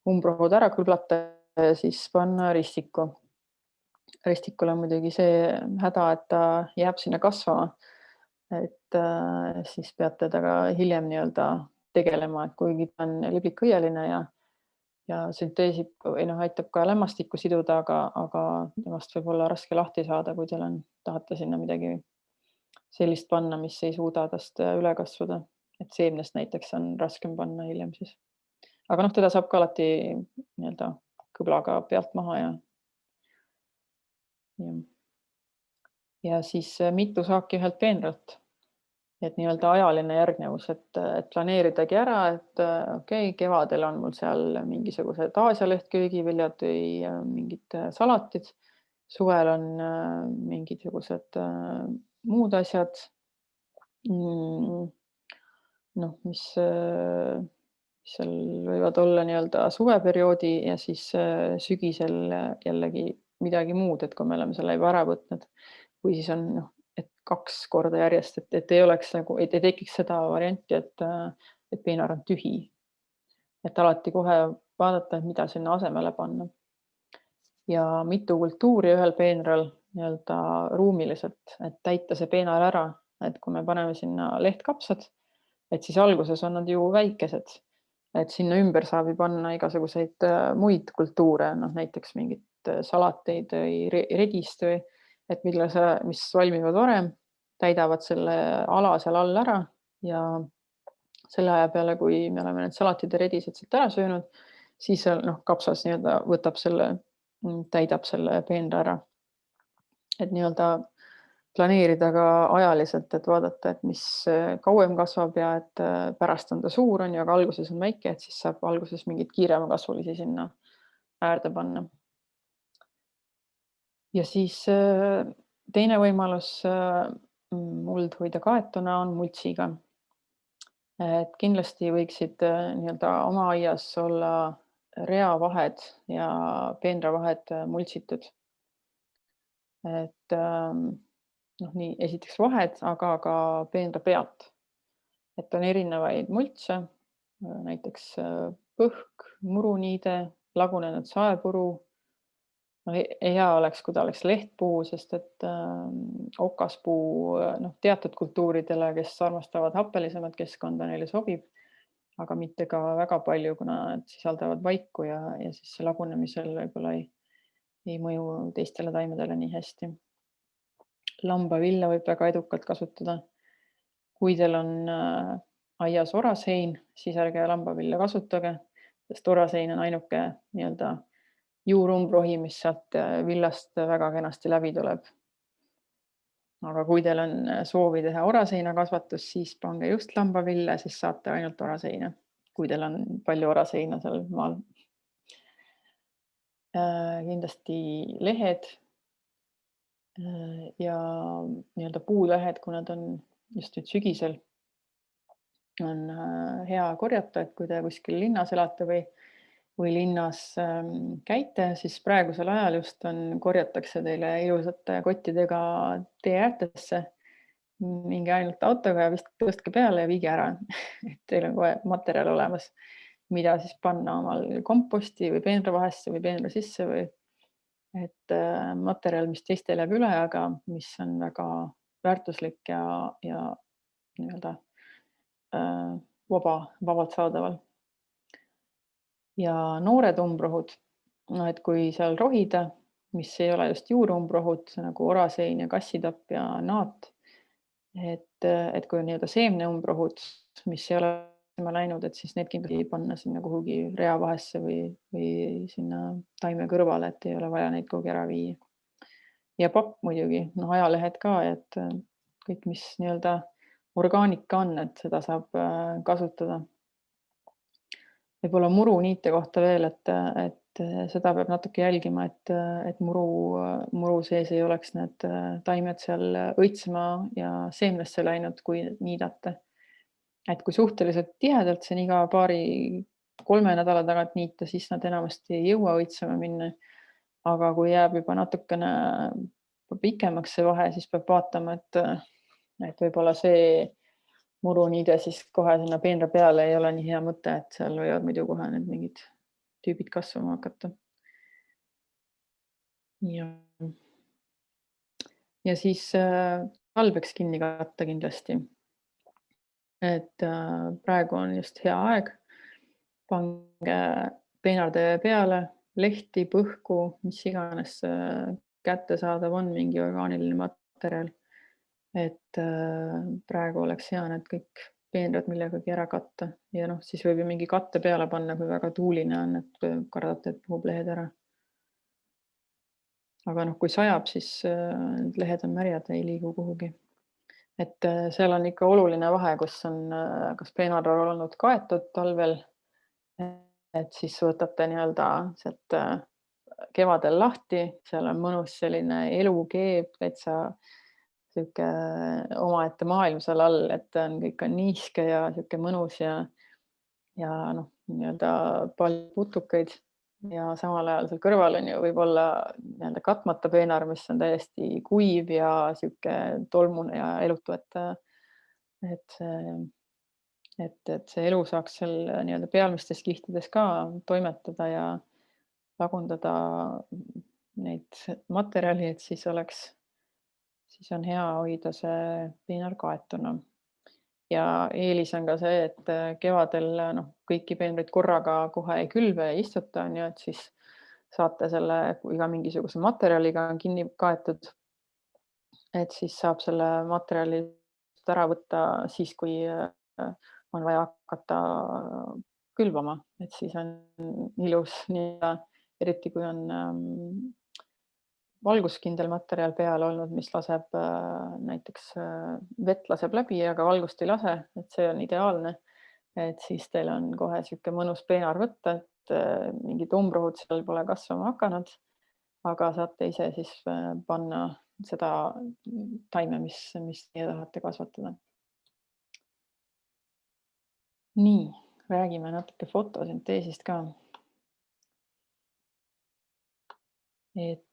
umbrohud ära külvata ja siis panna ristiku. Ristikul on muidugi see häda, et ta jääb sinna kasvama. et siis peate temaga hiljem nii-öelda tegelema, et kuigi ta on liblikõieline ja sünteesib või aitab ka lämmastikku siduda, aga temast võib olla raske lahti saada, kui tahate sinna midagi sellist panna, mis ei suuda tast üle kasvada. Et seemnest näiteks on raskem panna hiljem siis. Aga teda saab ka alati nii-öelda kõblaga pealt maha ja siis mitu saaki ühelt peenralt. Et nii-öelda ajaline järgnevus, et planeeridagi ära, et okei, kevadel on mul seal mingisugused aasialeht köögiviljad või mingid salatid. Suvel on mingisugused muud asjad, mis seal võivad olla nii-öelda suveperioodi ja siis sügisel jällegi midagi muud, et kui me oleme selle juba ära võtnud või siis on et 2 korda järjest, et ei oleks nagu, ei tekiks seda varianti, et peenar on tühi. Et alati kohe vaadata, et mida sinna asemele panna. Ja mitu kultuuri ühel peenral nii-öelda ruumiliselt, et täita see peenar ära, et kui me paneme sinna lehtkapsad, et siis alguses on nad ju väikesed, et sinna ümber saab ju panna igasuguseid muid kultuure, näiteks mingit salateid või redist või et mis valmivad varem, täidavad selle ala seal all ära ja selle aja peale, kui me oleme need salatid ja redised sealt ära söönud, siis kapsas nii-öelda täidab selle peenra ära. Et nii-öelda planeerida ka ajaliselt, et vaadata, et mis kauem kasvab ja et pärast on ta suur, aga alguses on väike, et siis saab alguses mingid kiirema kasvulisi sinna äärde panna. Ja siis teine võimalus muld hoida kaetuna on multsiga. Et kindlasti võiksid nii-öelda oma aias olla reavahed ja peenravahed multsitud. Et nii esiteks vahed, aga ka peenra pealt. Et on erinevaid multse, näiteks põhk, muruniide, lagunenud saepuru. Hea oleks, kui ta oleks lehtpuu, sest et okaspuu teatud kultuuridele, kes armastavad happelisemat keskkonda, neile sobib, aga mitte ka väga palju, kuna nad sisaldavad vaiku ja siis see lagunemisel võib-olla ei mõju teistele taimedele nii hästi. Lambavilla võib väga edukalt kasutada. Kui teil on aias orasein, siis ärge lambavilla kasutage, sest orasein on ainuke nii-öelda juurumbrohi, mis sealt villast väga kenasti läbi tuleb. Aga kui teil on soovi teha oraseina kasvatus, siis pange just lambavilla, siis saate ainult oraseina, kui teil on palju oraseina seal maal. Kindlasti lehed ja nii-öelda puulehed, kui nad on just nüüd sügisel, on hea korjata, et kui te kuskil linnas elate või linnas käite, siis praegusel ajal just korjatakse teile ilusate kottidega tee äärtesse. Minge ainult autoga ja tõstke peale ja viige ära. Et teil on kohe materjal olemas, mida siis panna omal komposti või peenravahesse või peenra sisse või et materjal, mis teistel jääb üle, aga mis on väga väärtuslik ja nii-öelda vabalt saadaval. Ja noored umbrohud, et kui seal rohida, mis ei ole just juurumbrohud, nagu orasein ja kassitapp ja naat, et kui on nii-öelda seemneumbrohud, mis ei ole läinud, et siis need kindlasti panna sinna kuhugi reavahesse või sinna taime kõrvale, et ei ole vaja neid kuhugi ära viia. Ja papp muidugi, ajalehed ka, et kõik, mis nii-öelda orgaanika on, et seda saab kasutada. Võib-olla muruniite kohta veel, et seda peab natuke jälgima, et muru sees ei oleks need taimed seal õitsema ja seemnesse läinud, kui niidate. Et kui suhteliselt tihedalt see iga 2-3 nädala tagant niita, siis nad enamasti ei jõua õitsema minna. Aga kui jääb juba natukene pikemaks see vahe, siis peab vaatama, et võib-olla see muruniide siis kohe sinna peenra peale ei ole nii hea mõte, et seal võivad muidu kohe need mingid tüübid kasvama hakata. Ja ja siis talveks kinni katta kindlasti. Et praegu on just hea aeg. Pange peenartöö peale, lehti, põhku, mis iganes kättesaadav on, mingi orgaaniline materjal. Et praegu oleks hea need kõik peenrad millegagi ära katta ja noh, siis võib ju mingi katte peale panna, kui väga tuuline on, et kardate, et puhub lehed ära. Aga noh, kui sajab, siis need lehed on märjad, ei liigu kuhugi. Et seal on ikka oluline vahe, kus on kas peenar on olnud kaetud talvel, et siis võtate nii-öelda sealt kevadel lahti, seal on mõnus selline elukeeb, täitsa sihuke omaette maailm seal all, et kõik on niiske ja sihuke mõnus ja noh, nii-öelda palju putukaid ja samal ajal seal kõrval on ju võib-olla nii-öelda katmata peenar, mis on täiesti kuiv ja sihuke tolmune ja elutu, et see elu saaks seal nii-öelda pealmistes kihtides ka toimetada ja lagundada neid materjali, et siis on hea hoida see peenar kaetuna. Ja eelis on ka see, et kevadel noh, kõiki peenraid korraga kohe ei külve ja istuta, on ju, et siis saate selle, kui iga mingisuguse materjaliga on kinni kaetud, et siis saab selle materjali ära võtta siis, kui on vaja hakata külvama, et siis on ilus nii-öelda, eriti kui on valguskindel materjal peal olnud, mis laseb näiteks vett laseb läbi, aga valgust ei lase, et see on ideaalne. Et siis teil on kohe sihuke mõnus peenar võtta, et mingid umbrohud seal pole kasvama hakanud, aga saate ise siis panna seda taime, mis teie tahate kasvatada. Nii, räägime natuke fotosünteesist ka. Et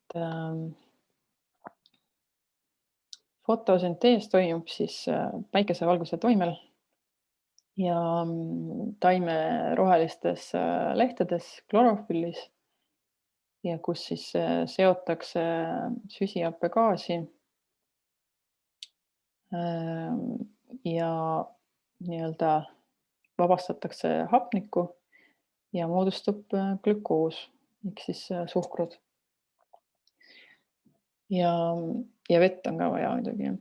fotosüntees toimub siis päikesevalguse toimel ja taime rohelistes lehtedes klorofüllis ja kus siis seotakse süsihappegaasi ja nii-öelda vabastatakse hapnikku ja moodustub glükoos ehk siis suhkrud. Ja vett on ka vaja muidugi.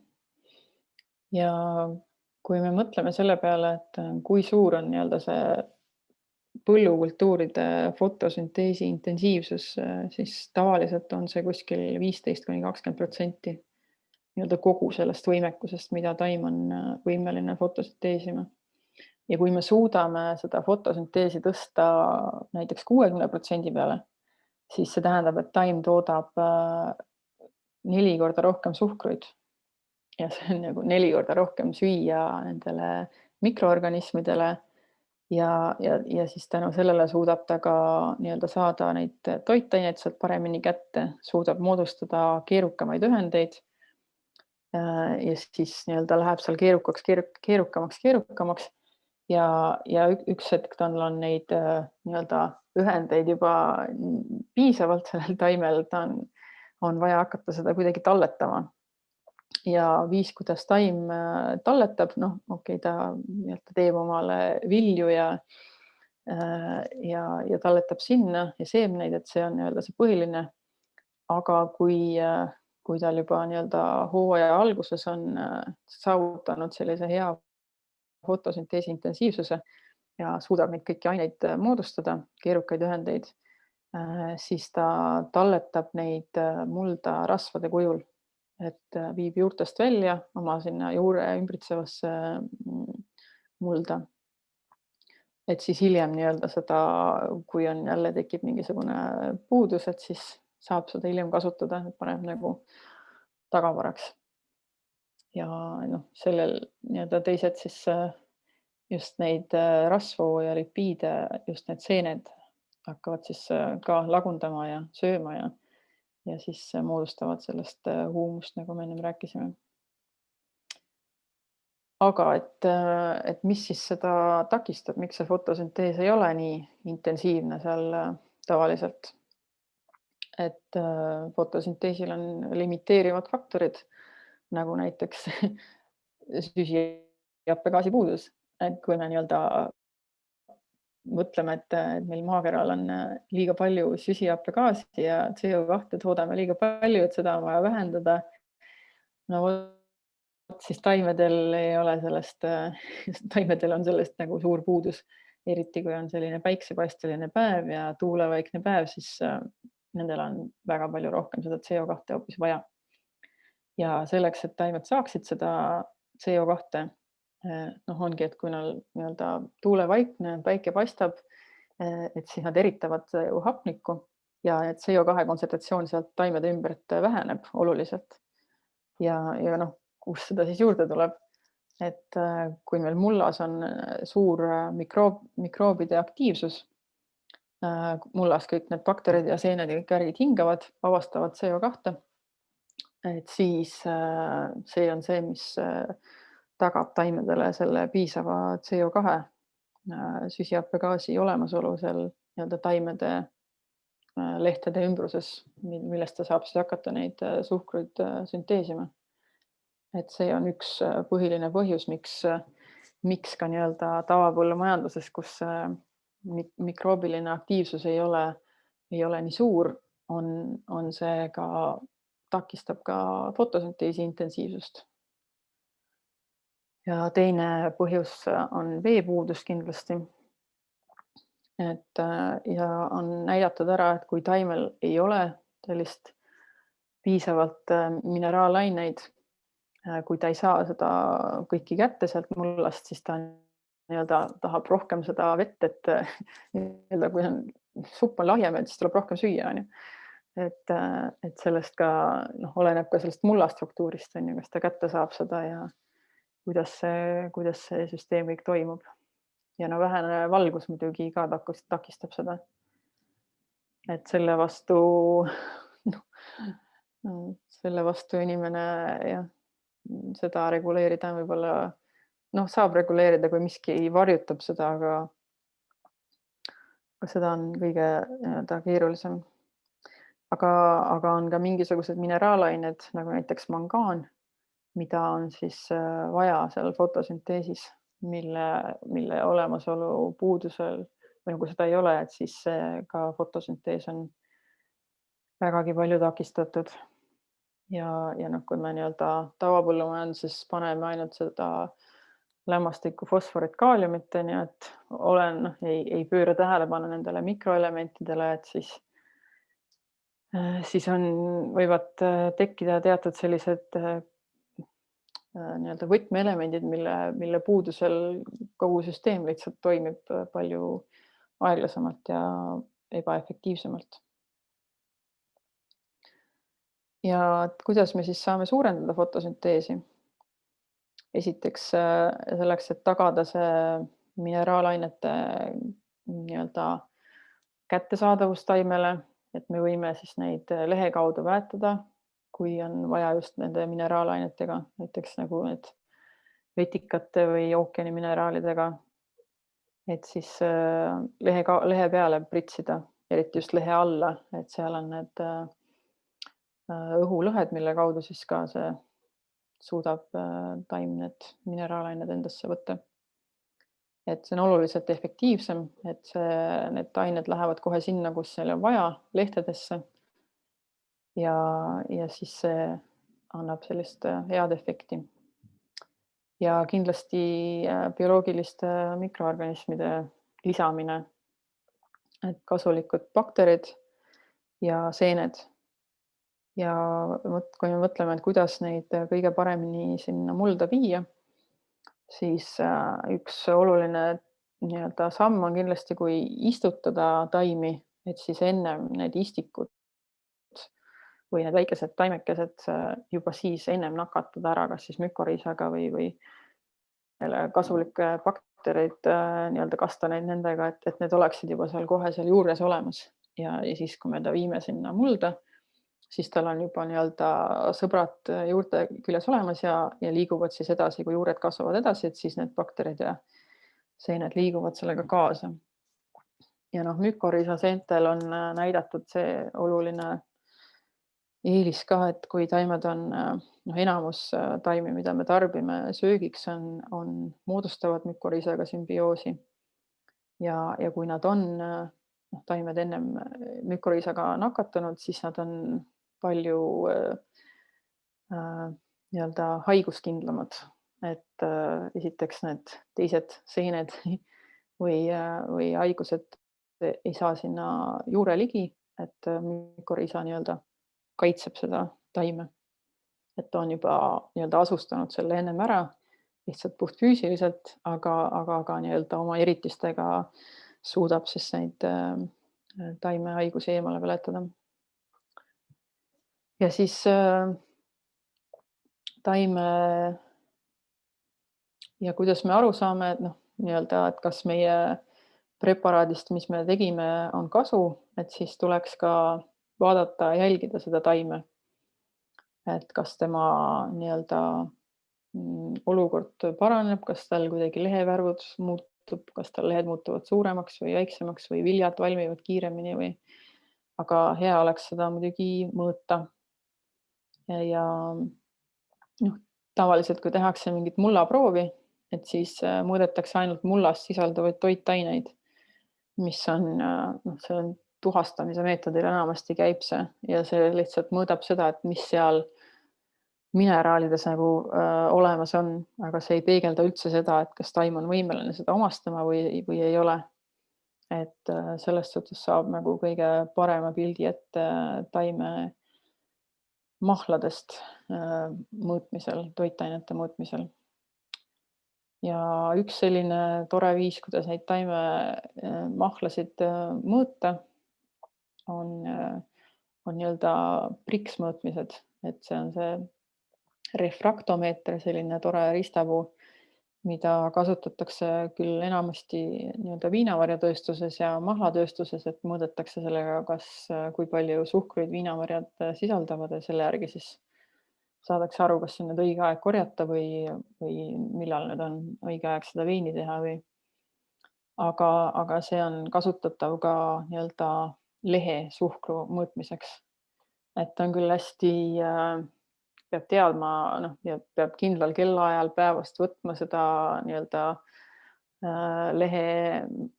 Ja kui me mõtleme selle peale, et kui suur on nii-öelda see põllukultuuride fotosünteesi intensiivsus, siis tavaliselt on see kuskil 15–20% nii-öelda kogu sellest võimekusest, mida taim on võimeline fotosünteesima. Ja kui me suudame seda fotosünteesi tõsta näiteks 60% peale, siis see tähendab, et taim toodab 4 korda rohkem suhkruid ja see on nagu 4 korda rohkem süüa nendele mikroorganismidele ja siis tänu sellele suudab ta ka nii-öelda saada neid toitaineid sealt paremini kätte, suudab moodustada keerukamaid ühendeid ja siis nii-öelda läheb seal keerukamaks ja üks hetk tal on neid nii-öelda ühendeid juba piisavalt sellel taimel, ta on vaja hakata seda kuidagi talletama. Ja viis, kuidas taim talletab, noh, ta teeb omale vilju ja talletab sinna ja seemneid, et see on nii-öelda see põhiline. Aga kui tal juba nii-öelda hooaja alguses on saavutanud sellise hea fotosünteesi intensiivsuse ja suudab neid kõiki aineid moodustada, keerukaid ühendeid, siis ta talletab neid mulda rasvade kujul, et viib juurtest välja oma sinna juure ümbritsevasse mulda. Et siis hiljem nii-öelda seda, kui on jälle tekib mingisugune puudus, et siis saab seda hiljem kasutada, et paneb nagu tagavaraks. Ja noh, sellel nii-öelda teised siis just neid rasvu ja lipiide, just need seened hakkavad siis ka lagundama ja sööma ja siis moodustavad sellest huumust, nagu me enne rääkisime. Aga et mis siis seda takistab, miks see fotosüntees ei ole nii intensiivne seal tavaliselt? Et fotosünteesil on limiteerivad faktorid, nagu näiteks süsihappegaasi puudus. Et kui me nii-öelda mõtleme, et meil maakeral on liiga palju süsihappegaasi ja CO2 toodame liiga palju, et seda on vaja vähendada. No vot, siis taimedel ei ole sellest, taimedel on sellest nagu suur puudus. Eriti kui on selline päiksepaisteline päev ja tuulevaikne päev, siis nendel on väga palju rohkem seda CO2 hoopis vaja. Ja selleks, et taimed saaksid seda CO2, ongi, et kui neil nii-öelda tuulevaikne, päike paistab, et siis nad eritavad hapnikku ja et CO2 kontsentratsioon sealt taimede ümbert väheneb oluliselt. Ja kus seda siis juurde tuleb? Et kui meil mullas on suur mikroobide aktiivsus, mullas kõik need bakterid ja seened ja kõik värgid hingavad, vabastavad CO2, et siis see on see, mis tagab taimedele selle piisava CO2 süsihappegaasi olemasolu seal nii-öelda taimede lehtede ümbruses, millest ta saab siis hakata neid suhkruid sünteesima. Et see on üks põhiline põhjus, miks ka nii-öelda tavapõllumajanduses, kus mikroobiline aktiivsus ei ole nii suur, on see ka takistab ka fotosünteesi intensiivsust. Ja teine põhjus on veepuudus kindlasti. Ja on näidatud ära, et kui taimel ei ole sellist piisavalt mineraalaineid, kui ta ei saa seda kõiki kätte sealt mullast, siis ta nii-öelda tahab rohkem seda vett, et nii-öelda kui supp on lahjem, siis tuleb rohkem süüa. Et sellest ka oleneb ka sellest mulla struktuurist, kas ta kätte saab seda ja kuidas see süsteem kõik toimub. Ja vähene valgus muidugi ka takistab seda. Et selle vastu inimene seda reguleerida võib-olla, saab reguleerida, kui miski varjutab seda, aga seda on kõige keerulisem. Aga on ka mingisugused mineraalained, nagu näiteks mangaan, mida on siis vaja seal fotosünteesis, mille olemasolu puudusel või kui seda ei ole, et siis ka fotosüntees on vägagi palju takistatud. Ja kui me nii-öelda tavapõllumajanduses paneme ainult seda lämmastikku, fosforit, kaaliumit, et ei pööra tähelepanu nendele mikroelementidele, et siis võivad tekkida teatud sellised nii-öelda võtmeelemendid, mille puudusel kogu süsteem lihtsalt toimib palju aeglasemalt ja ebaefektiivsemalt. Ja kuidas me siis saame suurendada fotosünteesi? Esiteks selleks, et tagada see mineraalainete nii-öelda kättesaadavus taimele, et me võime siis neid lehe kaudu väetada, kui on vaja just nende mineraalainetega, näiteks nagu need vetikate või ookeani mineraalidega, et siis lehe peale pritsida, eriti just lehe alla, et seal on need õhulõhed, mille kaudu siis ka see suudab taim need mineraalained endasse võtta. Et see on oluliselt efektiivsem, et need ained lähevad kohe sinna, kus neil on vaja, lehtedesse. Ja siis see annab sellist head efekti. Ja kindlasti bioloogiliste mikroorganismide lisamine, et kasulikud bakterid ja seened. Ja kui me mõtleme, et kuidas neid kõige paremini sinna mulda viia, siis üks oluline nii-öelda samm on kindlasti, kui istutada taimi, et siis enne need istikud või need väikesed taimekesed juba siis ennem nakatada ära, kas siis mükoriisaga või kasulikke baktereid nii-öelda kasta neid nendega, et need oleksid juba seal kohe seal juures olemas. Ja siis, kui me ta viime sinna mulda, siis tal on juba nii-öelda sõbrad juurte küljes olemas ja liiguvad siis edasi, kui juured kasvavad edasi, et siis need bakterid ja seened liiguvad sellega kaasa. Ja mükoriisa seentel on näidatud see oluline eelis ka, et kui taimed on, enamus taimi, mida me tarbime söögiks, moodustavad mükoriisaga sümbioosi. Ja kui nad on taimed ennem mükoriisaga nakatunud, siis nad on palju nii-öelda haiguskindlamad, et esiteks need teised seened või haigused ei saa sinna juure ligi, et mükoriisa nii-öelda kaitseb seda taime, et on juba nii-öelda asustanud selle ennem ära, lihtsalt puhtfüüsiliselt, aga ka nii-öelda oma eritistega suudab siis neid taimehaigusi eemale põletada. Ja siis taime ja kuidas me aru saame, et nii-öelda, et kas meie preparaadist, mis me tegime, on kasu, et siis tuleks ka vaadata ja jälgida seda taime. Et kas tema nii-öelda olukord paraneb, kas tal kuidagi lehevärvud muutub, kas tal lehed muutuvad suuremaks või väiksemaks või viljad valmivad kiiremini või, aga hea oleks seda muidugi mõõta. Ja tavaliselt, kui tehakse mingit mullaproovi, et siis mõõdetakse ainult mullas sisalduvaid toitaineid, mis on, see on tuhastamise meetodil enamasti käib see ja see lihtsalt mõõdab seda, et mis seal mineraalides nagu olemas on, aga see ei peegelda üldse seda, et kas taim on võimeline seda omastama või ei ole. Et sellest suhtes saab nagu kõige parema pildi ette taime mahladest mõõtmisel, toitainete mõõtmisel. Ja üks selline tore viis, kuidas neid taime mahlasid mõõta, on nii-öelda Brix mõõtmised, et see on see refraktomeeter, selline tore riistapuu, mida kasutatakse küll enamasti nii-öelda viinamarjatööstuses ja mahlatööstuses, et mõõdetakse sellega, kui palju suhkruid viinamarjad sisaldavad ja selle järgi siis saadakse aru, kas on nüüd õige aeg korjata või millal nüüd on õige aeg seda veini teha või. Aga see on kasutatav ka nii-öelda lehe suhkru mõõtmiseks. Et on küll hästi, peab teadma, ja peab kindlal kellaajal päevast võtma seda nii-öelda lehe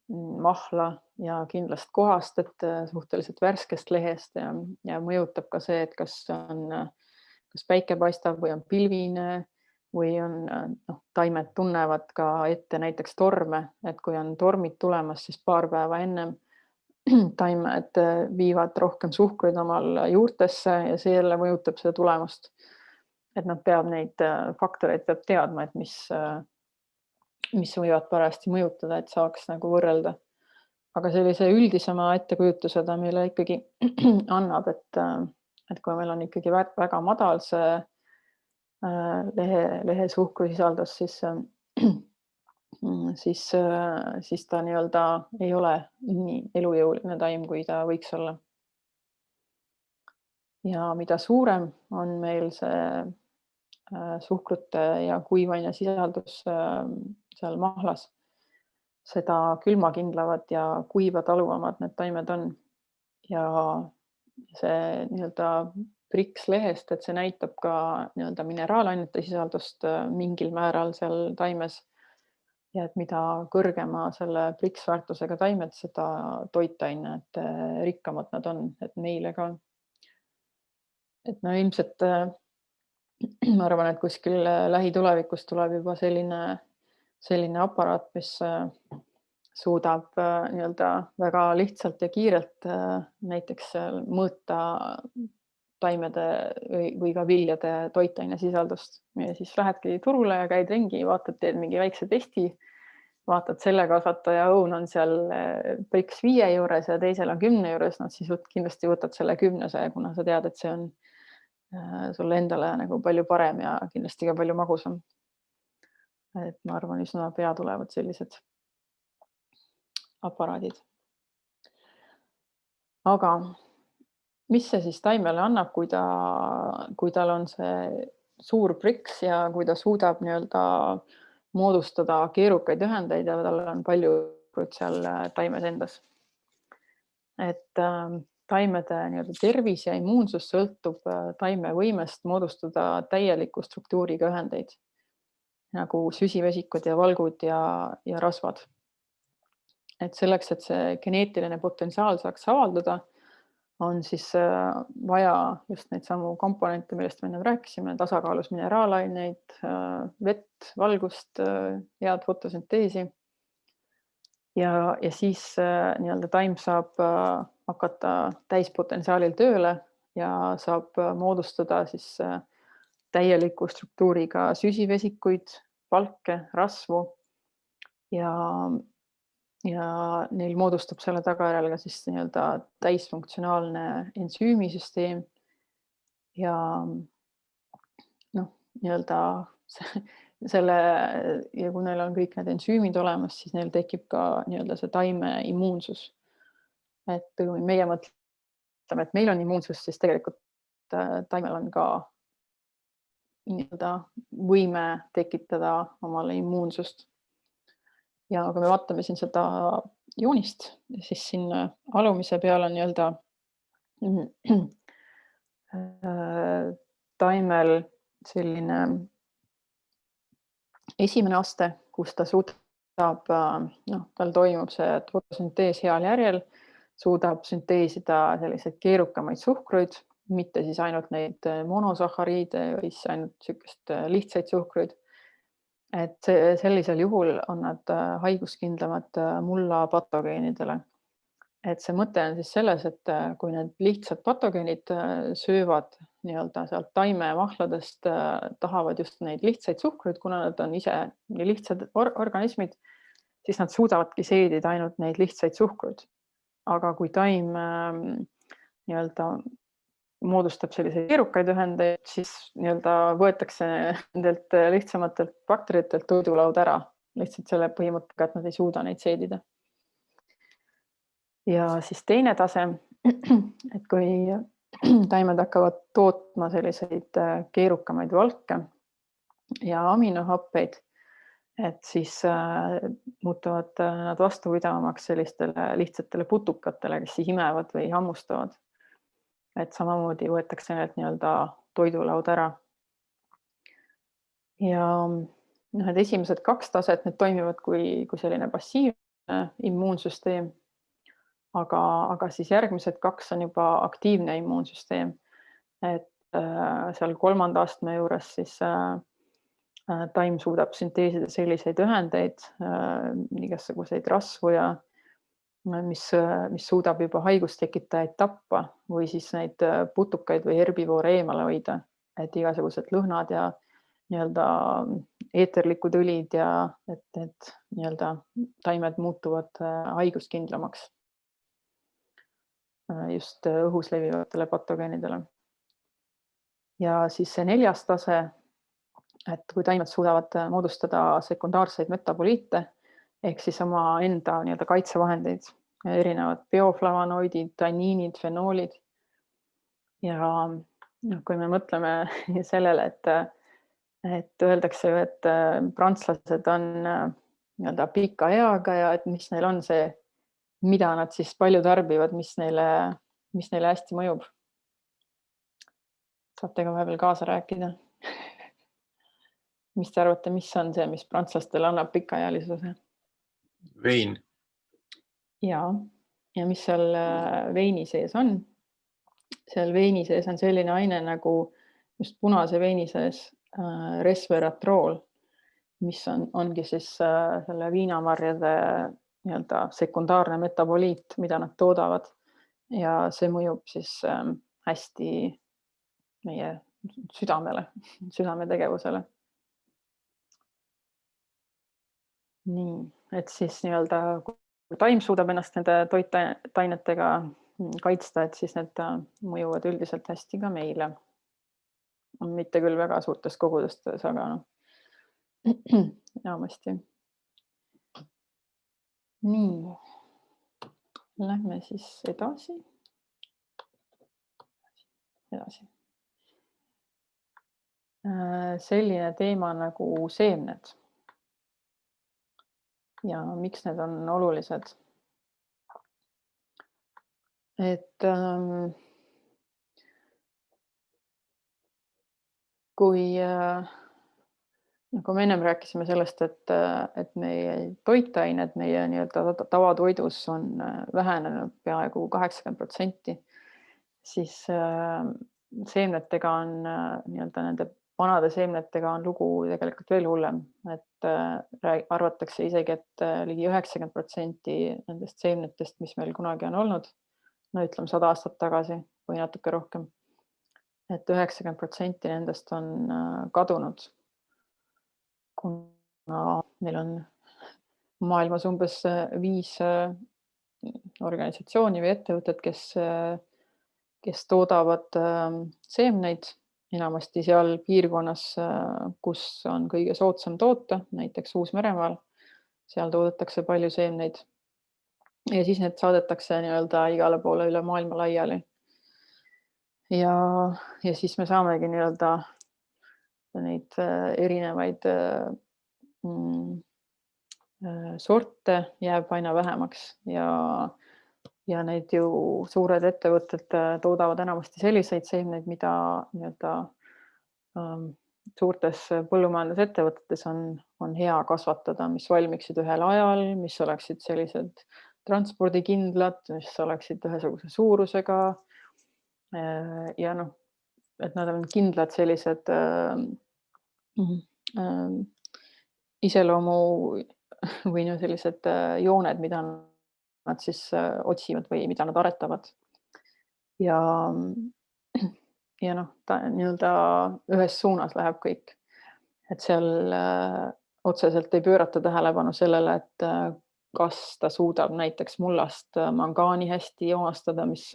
mahla ja kindlast kohast, et suhteliselt värskest lehest ja mõjutab ka see, et kas päike paistab või on pilvine või on, taimed tunnevad ka ette näiteks torme, et kui on tormid tulemas, siis paar päeva ennem taimed viivad rohkem suhkruid omal juurtesse ja see jälle mõjutab seda tulemust. Et nad peab neid faktoreid peab teadma, et mis võivad parajasti mõjutada, et saaks nagu võrrelda. Aga sellise üldisema ettekujutuse ta meile ikkagi annab, et kui meil on ikkagi väga madal see lehe suhkrusisaldus, siis ta nii-öelda ei ole nii elujõuline taim, kui ta võiks olla. Ja mida suurem on meil see suhkrute ja kuivaine sisaldus seal mahlas, seda külmakindlavad ja kuiva taluvamad need taimed on. Ja see nii-öelda Brix lehest, et see näitab ka nii-öelda mineraalainete sisaldust mingil määral seal taimes. Ja et mida kõrgema selle Brix väärtusega taimed, seda toitained rikkamad nad on, et meile ka. Et ilmselt ma arvan, et kuskil lähitulevikus tuleb juba selline aparaat, mis suudab nii-öelda väga lihtsalt ja kiirelt näiteks mõõta taimede või ka viljade toitaine sisaldust. Ja siis lähedki turule ja käid ringi, vaatad, teed mingi väikse testi, vaatad selle kasvataja õun on seal Brix 5 juures ja teisel on 10 juures, siis kindlasti võtad selle 10, kuna sa tead, et see on sulle endale nagu palju parem ja kindlasti ka palju magusam. Et ma arvan, üsna pea tulevad sellised aparaadid. Aga mis see siis taimele annab, kui tal on see suur Brix ja kui ta suudab nii-öelda moodustada keerukaid ühendeid ja tal on palju seal taimes endas. Et taimede nii-öelda tervis ja immuunsus sõltub taime võimest moodustada täieliku struktuuriga ühendeid, nagu süsivesikud ja valgud ja rasvad. Et selleks, et see geneetiline potentsiaal saaks avalduda, on siis vaja just neid samu komponente, millest me enne rääkisime, tasakaalus mineraalaineid, vett, valgust, head fotosünteesi. Ja siis nii-öelda taim saab hakata täispotentsiaalil tööle ja saab moodustada siis täieliku struktuuriga süsivesikuid, valke, rasvu ja neil moodustub selle tagajärjel ka siis nii-öelda täisfunktsionaalne ensüümisüsteem ja nii-öelda selle ja kui neil on kõik need ensüümid olemas, siis neil tekib ka nii-öelda see taime immuunsus. Et kui meie mõtleme, et meil on immuunsus, siis tegelikult taimel on ka nii-öelda võime tekitada omale immuunsust. Ja kui me vaatame siin seda joonist, siis siin alumise peal on nii-öelda taimel selline esimene aste, kus ta suudab, tal toimub see fotosüntees heal järjel, suudab sünteesida selliseid keerukamaid suhkruid, mitte siis ainult neid monosahariide või siis ainult niisugust lihtsaid suhkruid. Et sellisel juhul on nad haiguskindlamad mulla patogeenidele. Et see mõte on siis selles, et kui need lihtsad patogeenid söövad nii-öelda sealt taimemahladest, tahavad just neid lihtsaid suhkruid, kuna nad on ise nii lihtsad organismid, siis nad suudavadki seedida ainult neid lihtsaid suhkruid. Aga kui taim nii-öelda moodustab selliseid keerukaid ühendeid, siis nii-öelda võetakse nendelt lihtsamatelt bakteritelt toidulaud ära, lihtsalt selle põhimõttega, et nad ei suuda neid seedida. Ja siis teine tase, et kui taimed hakkavad tootma selliseid keerukamaid valke ja aminohappeid, et siis muutuvad nad vastupidavamaks sellistele lihtsatele putukatele, kes siis imevad või hammustavad. Et samamoodi võetakse need nii-öelda toidulaud ära. Ja need esimesed 2 taset, need toimivad kui selline passiivne immuunsüsteem, aga siis järgmised 2 on juba aktiivne immuunsüsteem. Et seal 3. astme juures siis taim suudab sünteesida selliseid ühendeid, igasuguseid rasvu ja mis suudab juba haigustekitajaid tappa või siis neid putukaid või herbivoore eemale hoida, et igasugused lõhnad ja nii-öelda eeterlikud õlid ja et nii-öelda taimed muutuvad haiguskindlamaks just õhus levivatele patogeenidele. Ja siis see 4. tase, et kui taimed suudavad moodustada sekundaarseid metaboliite, ehk siis oma enda nii-öelda kaitsevahendeid, erinevad bioflavonoidid, tanniinid, fenoolid. Ja kui me mõtleme sellele, et öeldakse ju, et prantslased on nii-öelda pika eaga ja et mis neil on see, mida nad siis palju tarbivad, mis neile hästi mõjub. Saate ka vahepeal kaasa rääkida. Mis te arvate, mis on see, mis prantslastele annab pikaealisuse?
Vein.
Ja mis seal veini sees on? Seal veini sees on selline aine nagu just punase veini sees resveratrool, mis ongi siis selle viinamarjade nii-öelda sekundaarne metaboliit, mida nad toodavad. Ja see mõjub siis hästi meie südamele, südametegevusele. Nii, et siis nii-öelda kui taim suudab ennast nende toitainetega kaitsta, et siis need mõjuvad üldiselt hästi ka meile. Mitte küll väga suurtes kogudestes, aga enamasti. Nii, lähme siis edasi. Selline teema nagu seemned. Ja miks need on olulised? et kui nagu me ennem rääkisime sellest, et meie toitained meie nii-öelda tavatoidus on vähenenud peaaegu 80%, siis seemnetega on nii-öelda nende vanade seemnetega on lugu tegelikult veel hullem, et arvatakse isegi, et ligi 90% nendest seemnetest, mis meil kunagi on olnud, no ütleme 100 aastat tagasi või natuke rohkem, et 90% nendest on kadunud, kuna meil on maailmas umbes 5 organisatsiooni või ettevõtet, kes toodavad seemneid, enamasti seal piirkonnas, kus on kõige soodsam toota, näiteks Uus-Meremaal, seal toodetakse palju seemneid. Ja siis need saadetakse nii-öelda igale poole üle maailma laiali. Ja siis me saamegi nii-öelda neid erinevaid sorte jääb aina vähemaks ja need ju suured ettevõtted toodavad enamasti selliseid seemneid, mida nii-öelda suurtes põllumajandusettevõtetes on hea kasvatada, mis valmiksid ühel ajal, mis oleksid sellised transpordikindlad, mis oleksid ühesuguse suurusega ja noh, et nad on kindlad sellised iseloomu või sellised jooned, mida nad siis otsivad või mida nad aretavad. Ja noh, ta nii-öelda ühes suunas läheb kõik. Et seal otseselt ei pöörata tähelepanu sellele, et kas ta suudab näiteks mullast mangaani hästi joomastada, mis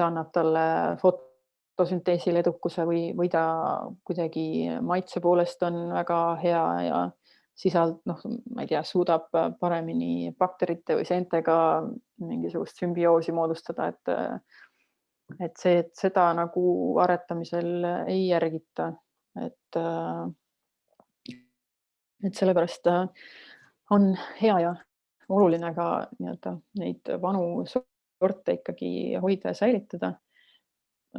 annab talle fotosünteesil edukuse või ta kuidagi maitse poolest on väga hea ja ma ei tea, suudab paremini bakterite või seentega mingisugust sümbioosi moodustada, et seda nagu aretamisel ei järgita, et sellepärast on hea ja oluline ka nii-öelda neid vanu sorte ikkagi hoida ja säilitada,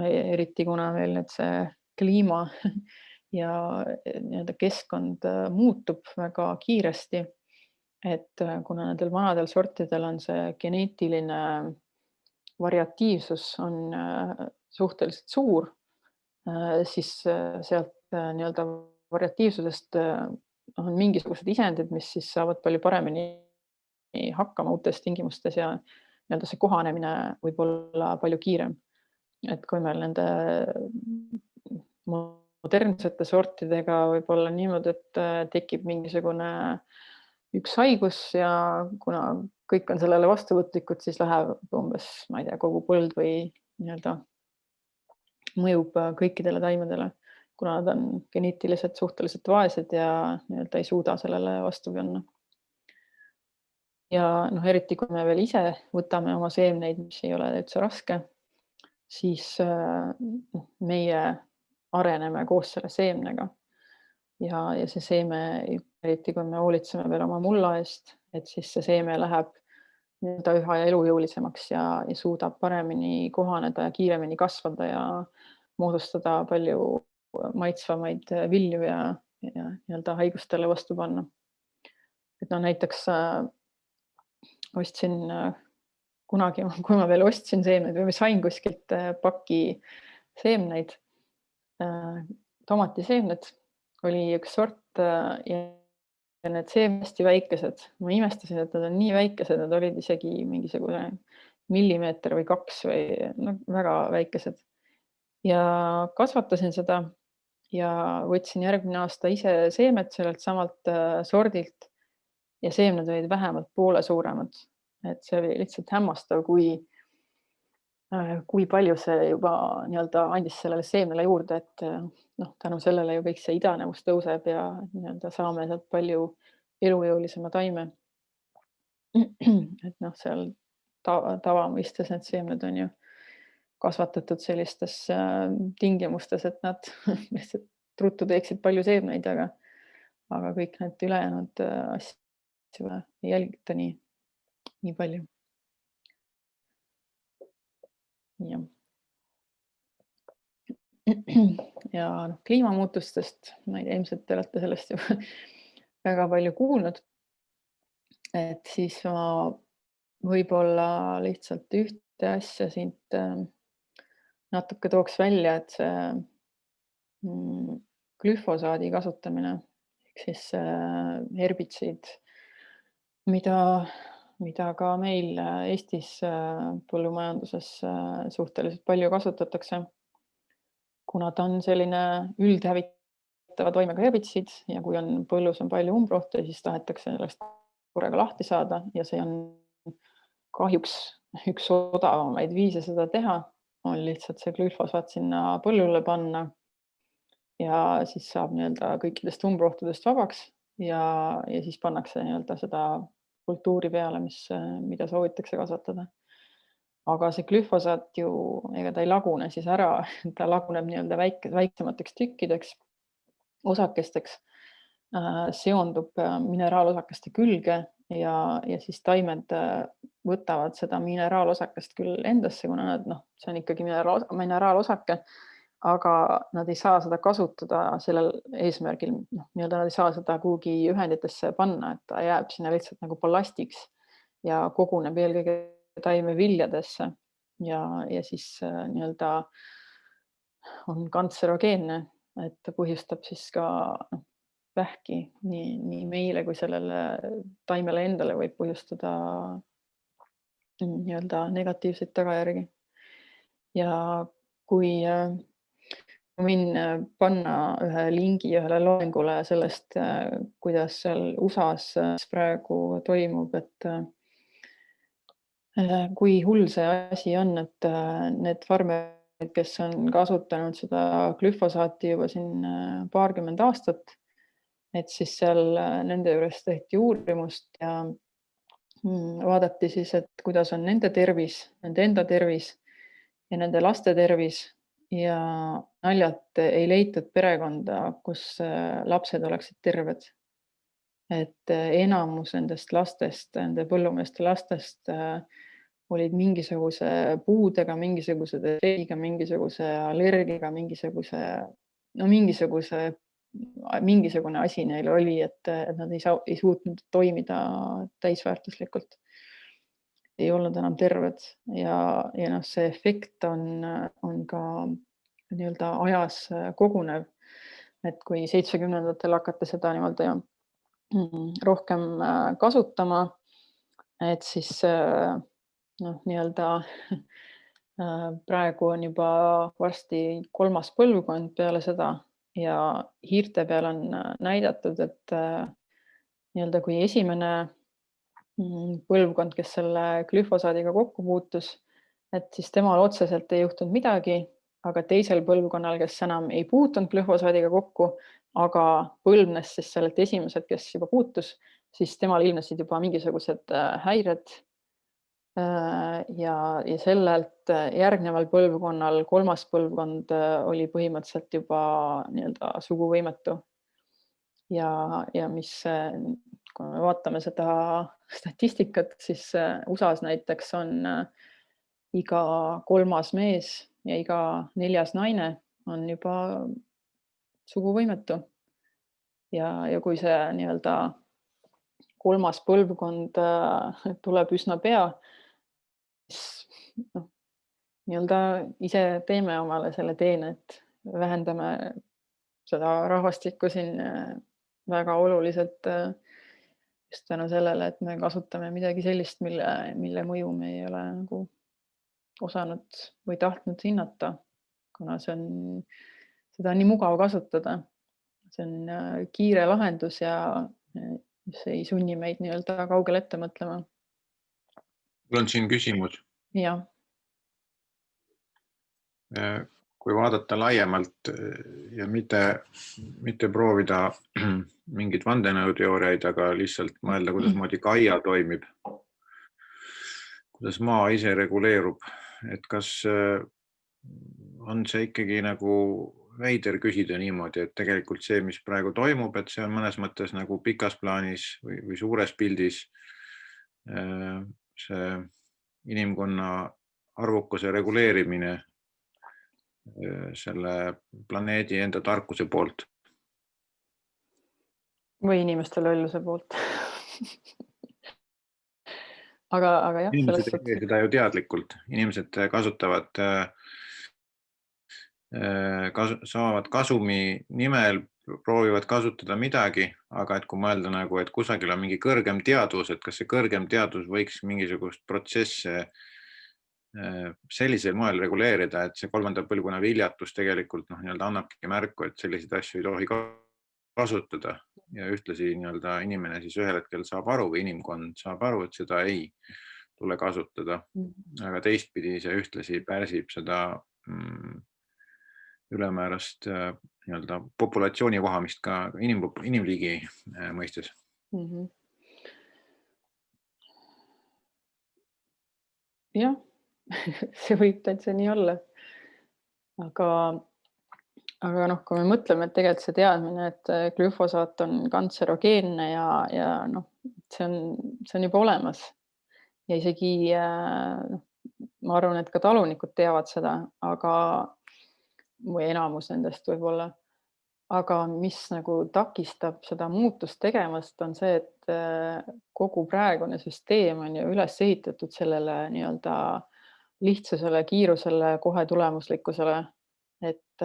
eriti kuna meil nüüd see kliima ja nii-öelda keskkond muutub väga kiiresti, et kuna nendel vanadel sortidel on see geneetiline variatiivsus on suhteliselt suur, siis sealt nii-öelda variatiivsusest on mingisugused isendid, mis siis saavad palju paremini hakkama uutes tingimustes ja nii-öelda see kohanemine võib olla palju kiirem. Et kui meil nende modernsete sortidega võib olla niimoodi, et tekib mingisugune üks haigus ja kuna kõik on sellele vastuvõtlikud, siis läheb umbes, ma ei tea, kogu põld või nii-öelda mõjub kõikidele taimedele, kuna nad on geneetiliselt suhteliselt vaesed ja nii-öelda ei suuda sellele vastu panna. Ja noh, eriti kui me veel ise võtame oma seemneid, mis ei ole üldse raske, siis meie areneme koos selle seemnega ja see seeme, eriti kui me hoolitseme veel oma mulla eest, et siis see seeme läheb nii-öelda üha elujõulisemaks ja suudab paremini kohaneda ja kiiremini kasvada ja moodustada palju maitsvamaid vilju ja nii-öelda haigustele vastu panna. Et no näiteks ostsin kunagi, kui ma veel ostsin seemneid või sain kuskilt paki seemneid, tomatiseemned oli üks sort ja need seemned hästi väikesed. Ma imestasin, et nad on nii väikesed, nad olid isegi mingisugune millimeeter või 2 või no, väga väikesed. Ja kasvatasin seda ja võtsin järgmine aasta ise seemed sellelt samalt sordilt ja seemned olid vähemalt poole suuremad. Et see oli lihtsalt hämmastav, kui palju see juba nii-öelda andis sellele seemnele juurde, et noh, tänu sellele ju kõik see idanevus tõuseb ja nii-öelda saame sealt palju elujõulisema taime. Et noh, seal tavamõistes need seemned on ju kasvatatud sellistes tingimustes, et nad lihtsalt ruttu teeksid palju seemneid, aga kõik need ülejäänud asju ei jälgita nii palju. jah. Ja kliimamuutustest, ma ei tea, ilmselt te olete sellest juba väga palju kuulnud. Et siis ma võib-olla lihtsalt ühte asja siit natuke tooks välja, et see glüfosaadi kasutamine ehk siis herbitsiid, mida ka meil Eestis põllumajanduses suhteliselt palju kasutatakse, kuna ta on selline üldhävitava toimega herbitsiid ja kui põllus on palju umbrohte, siis tahetakse sellest korraga lahti saada ja see on kahjuks üks odavamaid viise seda teha, on lihtsalt see glüfosaat sinna põllule panna ja siis saab kõikidest umbrohtudest vabaks ja siis pannakse seda kultuuri peale, mida soovitakse kasvatada. Aga see glüfosaat ju, ega ta ei lagune siis ära, ta laguneb väiksemateks tükkideks, osakesteks, seondub mineraalosakeste külge ja siis taimed võtavad seda mineraalosakest küll endasse, kuna see on ikkagi mineraalosake, aga nad ei saa seda kasutada sellel eesmärgil, nad ei saa seda kuhugi ühenditesse panna, et ta jääb sinna lihtsalt nagu ballastiks ja koguneb eelkõige taimeviljadesse ja siis on kantserogeenne, et ta põhjustab siis ka vähki nii meile kui sellele taimele endale võib põhjustada negatiivseid tagajärgi. Ja kui võin panna ühe lingi ühele loengule sellest, kuidas seal USA-s praegu toimub, et kui hull see asi on, et need farmerid, kes on kasutanud seda glüfosaati juba siin paarkümmend aastat, et siis seal nende juures tehti uurimust ja vaadati siis, et kuidas on nende tervis, nende enda tervis ja nende laste tervis ja naljalt ei leitud perekonda, kus lapsed oleksid terved. Et enamus nendest lastest, nende põllumeeste lastest olid mingisuguse puudega, mingisuguse defektiga, mingisuguse allergiga, mingisugune asi neil oli, et nad ei suutnud toimida täisväärtuslikult. Ei olnud enam terved ja see efekt on ka ajas kogunev. Et kui 70-ndatel hakati seda rohkem kasutama, et siis praegu on juba varsti 3. põlvkond peale seda ja hiirte peal on näidatud, et kui esimene põlvkond, kes selle glüfosaadiga kokku puutus, et siis temal otseselt ei juhtunud midagi, aga teisel põlvkonnal, kes enam ei puutunud glüfosaadiga kokku, aga põlvnes siis sellelt esimesed, kes juba puutus, siis temal ilmnesid juba mingisugused häired ja sellelt järgneval põlvkonnal 3. põlvkond oli põhimõtteliselt juba suguvõimetu. Ja mis, kui me vaatame seda statistikat, siis USA-s näiteks on iga 3. mees ja iga 4. naine on juba suguvõimetu. Ja kui see 3. põlvkond tuleb üsna pea, siis ise teeme omale selle teene, et vähendame seda rahvastikku siin väga oluliselt just tänu sellele, et me kasutame midagi sellist, mille mõju me ei ole osanud või tahtnud hinnata, kuna seda on nii mugav kasutada. See on kiire lahendus ja see ei sunni meid kaugele ette mõtlema.
Mul on siin küsimus.
Ja.
Kui vaadata laiemalt ja mitte proovida mingit vandenõuteooriaid, aga lihtsalt mõelda, kuidas moodi Gaia toimib, kuidas maa ise reguleerub, et kas on see ikkagi veider küsida niimoodi, et tegelikult see, mis praegu toimub, et see on mõnes mõttes pikas plaanis või suures pildis see inimkonna arvukuse reguleerimine selle planeedi enda tarkuse poolt.
Või inimeste lolluse poolt. aga jah,
Inimesed
selles
ei tee
suhtes.
seda ju teadlikult. Inimesed kasutavad, saavad kasumi nimel, proovivad kasutada midagi, aga et kui mõelda nagu, et kusagil on mingi kõrgem teadvus, et kas see kõrgem teadvus võiks mingisugust protsesse sellisel moel reguleerida, et see kolmanda põlvkonna viljatus tegelikult annabki märku, et selliseid asju ei tohi kasutada ja ühtlasi inimene siis ühel hetkel saab aru või inimkond saab aru, et seda ei tule kasutada. Aga teistpidi see ühtlasi pärsib seda ülemäärast populatsiooni vohamist ka inimliigi mõistes.
Jah, see võib täitsa nii olla. Aga noh, kui me mõtleme, et tegelikult see teadmine, et glüfosaat on kantserogeenne ja see on juba olemas. Ja isegi ma arvan, et ka talunikud teavad seda, või enamus nendest võib-olla. Aga mis nagu takistab seda muutust tegemast, on see, et kogu praegune süsteem on ju üles ehitatud sellele lihtsusele, kiirusele, kohe tulemuslikkusele. Et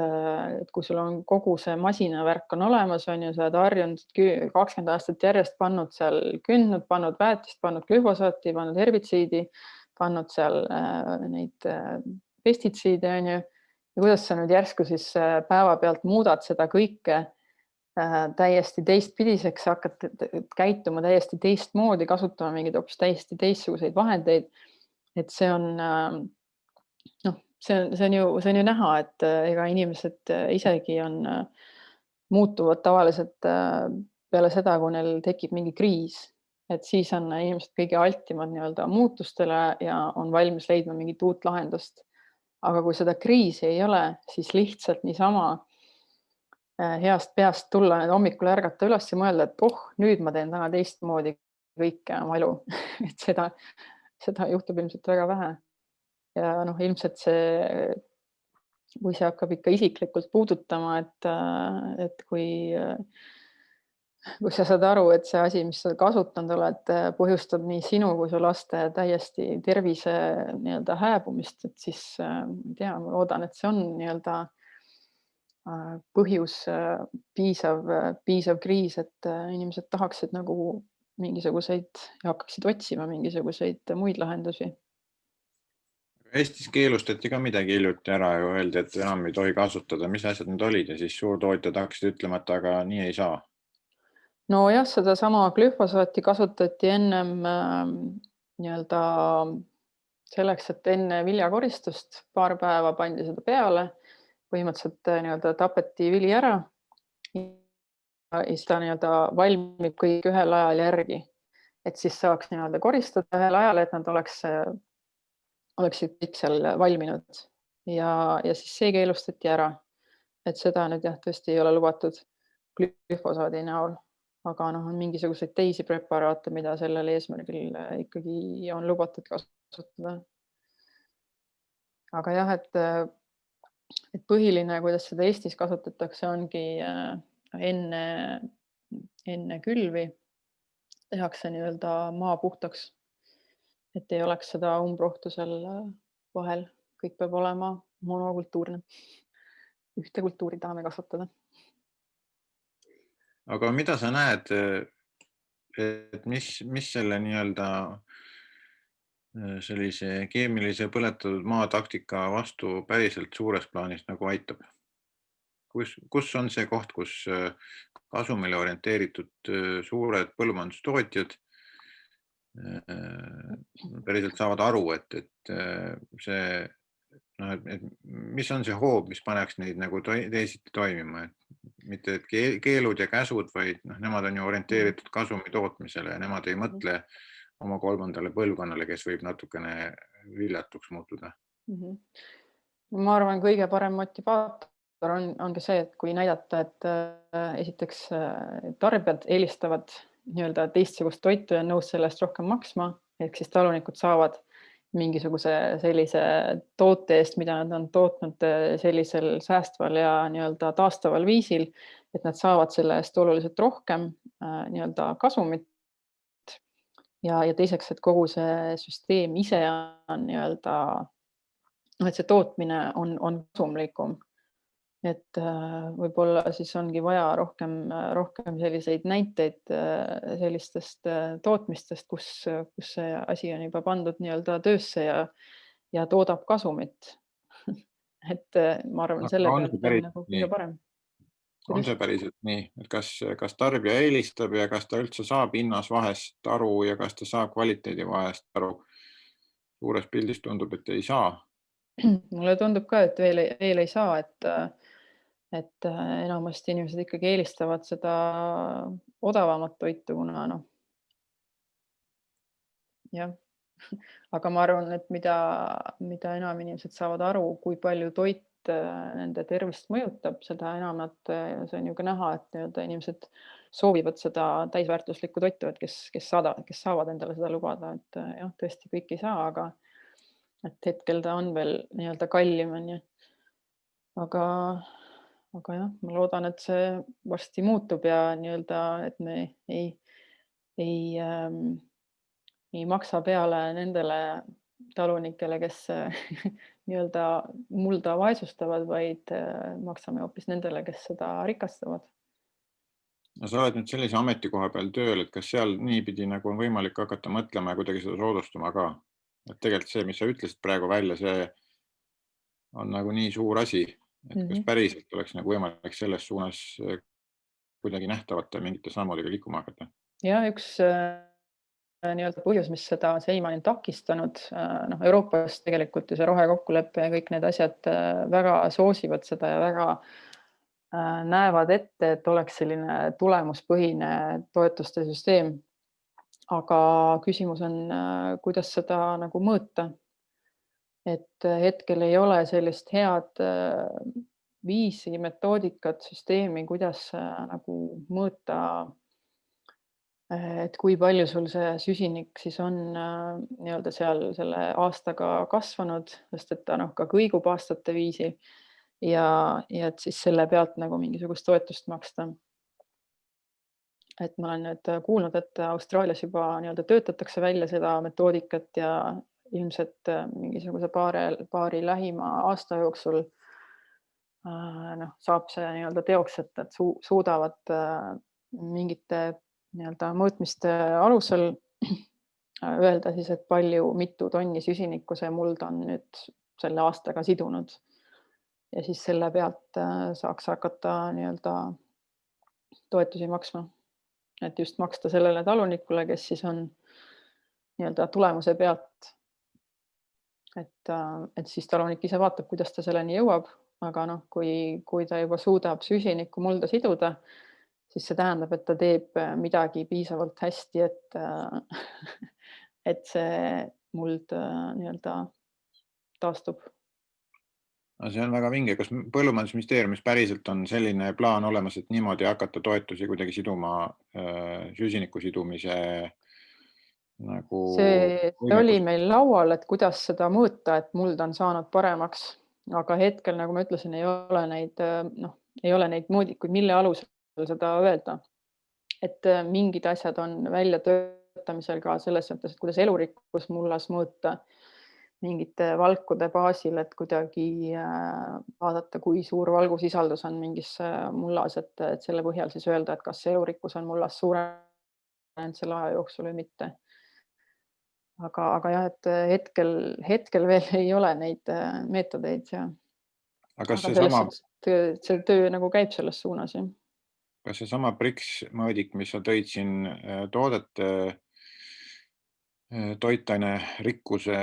kui sul on kogu see masinavärk on olemas, on ju, sa oled harjunud 20 aastat järjest pannud seal kündnud, pannud väetist, pannud glüfosaati, pannud herbitsiidi, pannud seal neid pestitsiide, on ju. Ja kuidas sa nüüd järsku siis päevapealt muudad seda kõike täiesti teistpidiseks, hakkad käituma täiesti teistmoodi, kasutama mingeid hoopis täiesti teistsuguseid vahendeid. Et see on see on ju näha, et ega inimesed isegi muutuvad tavaliselt peale seda, kui neil tekib mingi kriis. Et siis on inimesed kõige altimad muutustele ja on valmis leidma mingit uut lahendust. Aga kui seda kriisi ei ole, siis lihtsalt niisama heast peast tulla hommikul ärgata üles ja mõelda, et nüüd ma teen täna teistmoodi kõike oma elu. Et seda juhtub ilmselt väga vähe. Ja ilmselt kui see hakkab ikka isiklikult puudutama, et kui sa saad aru, et see asi, mis sa kasutanud oled, põhjustab nii sinu kui su laste täiesti tervise hääbumist, et siis ma loodan, et see on põhjus piisav kriis, et inimesed tahaksid nagu mingisuguseid ja hakkaksid otsima mingisuguseid muid lahendusi.
Eestis keelustati ka midagi hiljuti ära ja öeldi, et enam ei tohi kasutada. Mis asjad need olid ja siis suurtootjad hakkasid ütlema, et aga nii ei saa?
No jah, seda sama glüfosaati kasutati ennem selleks, et enne viljakoristust paar päeva pandi seda peale. Põhimõtteliselt tapeti vili ära ja seda valmib kõik ühel ajal järgi. Et siis saaks koristada ühel ajal, et nad oleksid kõik seal valminud. Ja siis see keelustati ära. Et seda nüüd jah, tõesti ei ole lubatud glüfosaadi näol. Aga on mingisuguseid teisi preparaate, mida sellel eesmärgil ikkagi on lubatud kasutada. Aga jah, et põhiline, kuidas seda Eestis kasutatakse, ongi enne külvi tehakse maa puhtaks, et ei oleks seda umbrohtu seal vahel. Kõik peab olema monokultuurne. Ühte kultuuri tahame kasvatada.
Aga mida sa näed, et mis selle sellise keemilise põletatud maa taktika vastu päriselt suures plaanis nagu aitab? Kus on see koht, kus kasumile orienteeritud suured põllumajandustootjad päriselt saavad aru, et mis on see hoob, mis paneks neid nagu teisiti toimima? Mitte et keelud ja käsud, vaid nemad on ju orienteeritud kasumi tootmisele ja nemad ei mõtle oma kolmandale põlvkonnale, kes võib natukene viljatuks muutuda.
Ma arvan, kõige parem motivaator ongi see, et kui näidata, et esiteks tarbijad eelistavad teistsugust toitu ja nõus sellest rohkem maksma, ehk siis talunikud saavad mingisuguse sellise toote eest, mida nad on tootnud sellisel säästval ja nii-öelda taastaval viisil, et nad saavad selle eest oluliselt rohkem nii-öelda kasumit. Ja teiseks, et kogu see süsteem ise on nii-öelda, et see tootmine on kasumlikum. Et võib-olla siis ongi vaja rohkem selliseid näiteid sellistest tootmistest, kus see asi on juba pandud nii-öelda töösse ja toodab kasumit. Et ma arvan, selle
on
pealt
see päris
on nagu
nii?
kõige parem.
On see päriselt nii, et kas tarbija eelistab ja kas ta üldse saab hinnas vahest aru ja kas ta saab kvaliteedi vahest aru? Suures pildis tundub, et ei saa.
Mulle tundub ka, et veel ei saa, et enamasti inimesed ikkagi eelistavad seda odavamat toitu, kuna jah. Aga ma arvan, et mida enam inimesed saavad aru, kui palju toit nende tervist mõjutab, seda enam see on ju ka näha, et nii-öelda inimesed soovivad seda täisväärtuslikku toitu, et kes saavad endale seda lubada, et jah, tõesti kõik ei saa, aga et hetkel ta on veel nii-öelda kallim, on ju. Aga jah, ma loodan, et see varsti muutub ja nii-öelda, et me ei maksa peale nendele talunikele, kes nii-öelda mulda vaesustavad, vaid maksame hoopis nendele, kes seda rikastavad.
No sa oled nüüd sellise ametikoha peal tööl, et kas seal niipidi nagu on võimalik hakata mõtlema ja kuidagi seda soodustama ka? Et tegelikult see, mis sa ütlesid praegu välja, see on nagu nii suur asi, et kas päriselt oleks nagu võimalik selles suunas kuidagi nähtavate mingite sammudega liikuma hakata?
Ja üks nii-öelda põhjus, mis seda seimaani on takistanud, Euroopas tegelikult ju see rohekokkulepe ja kõik need asjad väga soosivad seda ja väga näevad ette, et oleks selline tulemuspõhine toetuste süsteem. Aga küsimus on, kuidas seda nagu mõõta. Et hetkel ei ole sellist head viisi, metoodikat, süsteemi, kuidas nagu mõõta, et kui palju sul see süsinik siis on nii-öelda seal selle aastaga kasvanud, sest et ta ka kõigub aastate viisi ja et siis selle pealt nagu mingisugust toetust maksta. Et ma olen nüüd kuulnud, et Austraalias juba nii-öelda töötatakse välja seda metoodikat ja ilmselt mingisuguse paari lähima aasta jooksul saab see nii-öelda teoks, et suudavad mingite nii-öelda mõõtmiste alusel öelda siis, et mitu tonni süsinikku see muld on nüüd selle aastaga sidunud. Ja siis selle pealt saaks hakata nii-öelda toetusi maksma. Et just maksta sellele talunikule, kes siis on nii-öelda tulemuse pealt. Et siis talunik ise vaatab, kuidas ta selleni jõuab, aga kui ta juba suudab süsinikku mulda siduda, siis see tähendab, et ta teeb midagi piisavalt hästi, et see muld nii-öelda taastub.
No see on väga vinge. Kas Põllumajandusministeeriumis päriselt on selline plaan olemas, et niimoodi hakata toetusi kuidagi siduma süsiniku sidumise nagu...
See oli meil laual, et kuidas seda mõõta, et muld on saanud paremaks, aga hetkel, nagu ma ütlesin, ei ole neid mõõdikuid, mille alusel seda öelda. Et mingid asjad on välja töötamisel ka selles mõttes, et kuidas elurikkus mullas mõõta mingite valkude baasil, et kuidagi vaadata, kui suur valgusisaldus on mingis mullas, et selle põhjal siis öelda, et kas elurikkus on mullas suurenenud selle aja jooksul või mitte. Aga jah, et hetkel veel ei ole neid meetodeid.
Aga
see töö nagu käib selles suunas.
Kas see sama BRICS mõõdik, mis sa tõid siin toodete toitaine rikkuse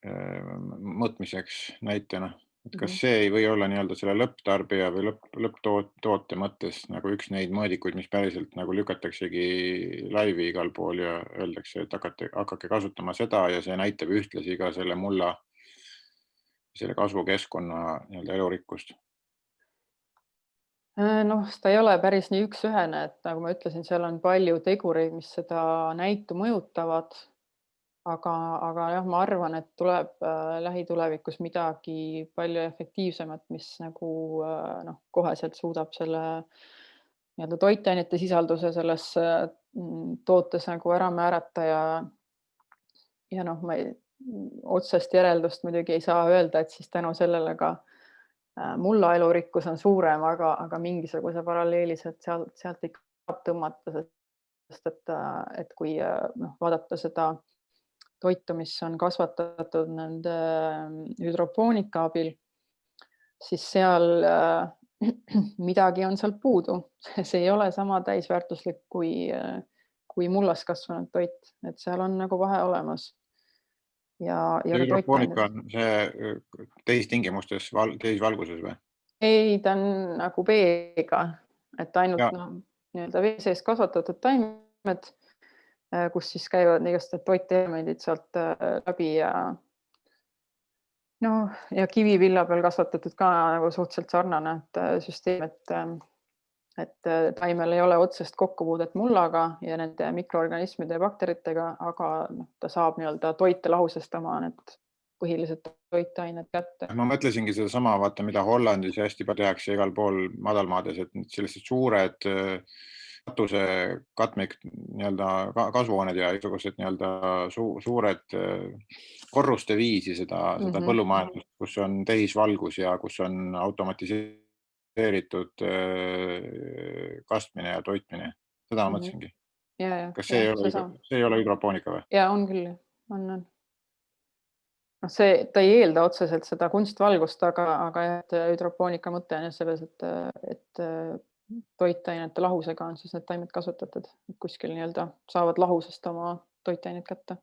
mõõtmiseks näitena, et kas see ei või olla nii-öelda selle lõpptarbija või lõpptoote mõttes nagu üks neid mõõdikuid, mis päriselt nagu lükataksegi laivi igal pool ja öeldakse, et hakake kasutama seda ja see näitab ühtlasi ka selle mulla, selle kasvukeskkonna nii-öelda elurikkust?
Ta ei ole päris nii üks-ühene, et nagu ma ütlesin, seal on palju tegureid, mis seda näitu mõjutavad. aga jah, ma arvan, et tuleb lähitulevikus midagi palju efektiivsemat, mis nagu koheselt suudab selle nii-öelda toitainete sisalduse selles tootes nagu ära määrata ja ma otsest järeldust muidugi ei saa öelda, et siis tänu sellele ka mulla elurikkus on suurem, aga mingisuguse paralleeli sealt ikka saab tõmmata, sest et kui vaadata seda toitu, mis on kasvatatud nende hüdropoonika abil, siis seal midagi on seal puudu. See ei ole sama täisväärtuslik kui mullas kasvanud toit, et seal on nagu vahe olemas. Ja
hüdropoonika on see tehistingimustes, tehisvalguses või?
Ei, ta on nagu veega, et ainult nii-öelda vee sees kasvatatud taimed, kus siis käivad igasugused toitelemendid sealt läbi ja kivivilla peal kasvatatud ka nagu suhteliselt sarnane süsteem, et taimel ei ole otsest kokkupuudet mullaga ja nende mikroorganismide ja bakteritega, aga ta saab nii-öelda toite lahusestama need põhilised toitained kätte.
Ma mõtlesingi seda sama, vaata, mida Hollandis hästi palju tehakse igal pool madalmaades, et sellised suured katuse katmik nii-öelda kasvuhooned ja igasugused nii-öelda suured korruste viisi seda põllumajandust, kus on tehisvalgus ja kus on automatiseeritud kastmine ja toitmine. Seda ma mõtlesingi. Kas see ei ole hüdropoonika või?
Ja on küll, on. Ta ei eelda otseselt seda kunstvalgust, aga hüdropoonika mõte on selles, et toitainete lahusega on siis need taimed kasvatatud, kuskil nii-öelda saavad lahusest oma toitainet kätte.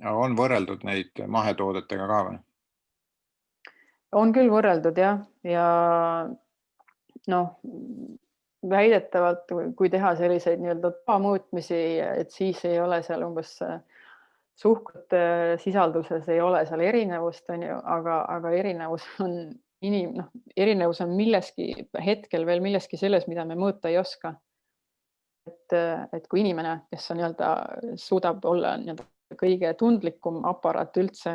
On võrreldud neid mahetoodetega ka või?
On küll võrreldud jah, ja väidetavalt, kui teha selliseid nii-öelda tavamõõtmisi, et siis ei ole seal umbes suhkrute sisalduses ei ole seal erinevust, aga erinevus on erinevus on hetkel veel milleski selles, mida me mõõta ei oska. Et kui inimene, kes on nii-öelda suudab olla nii-öelda kõige tundlikum aparaat üldse,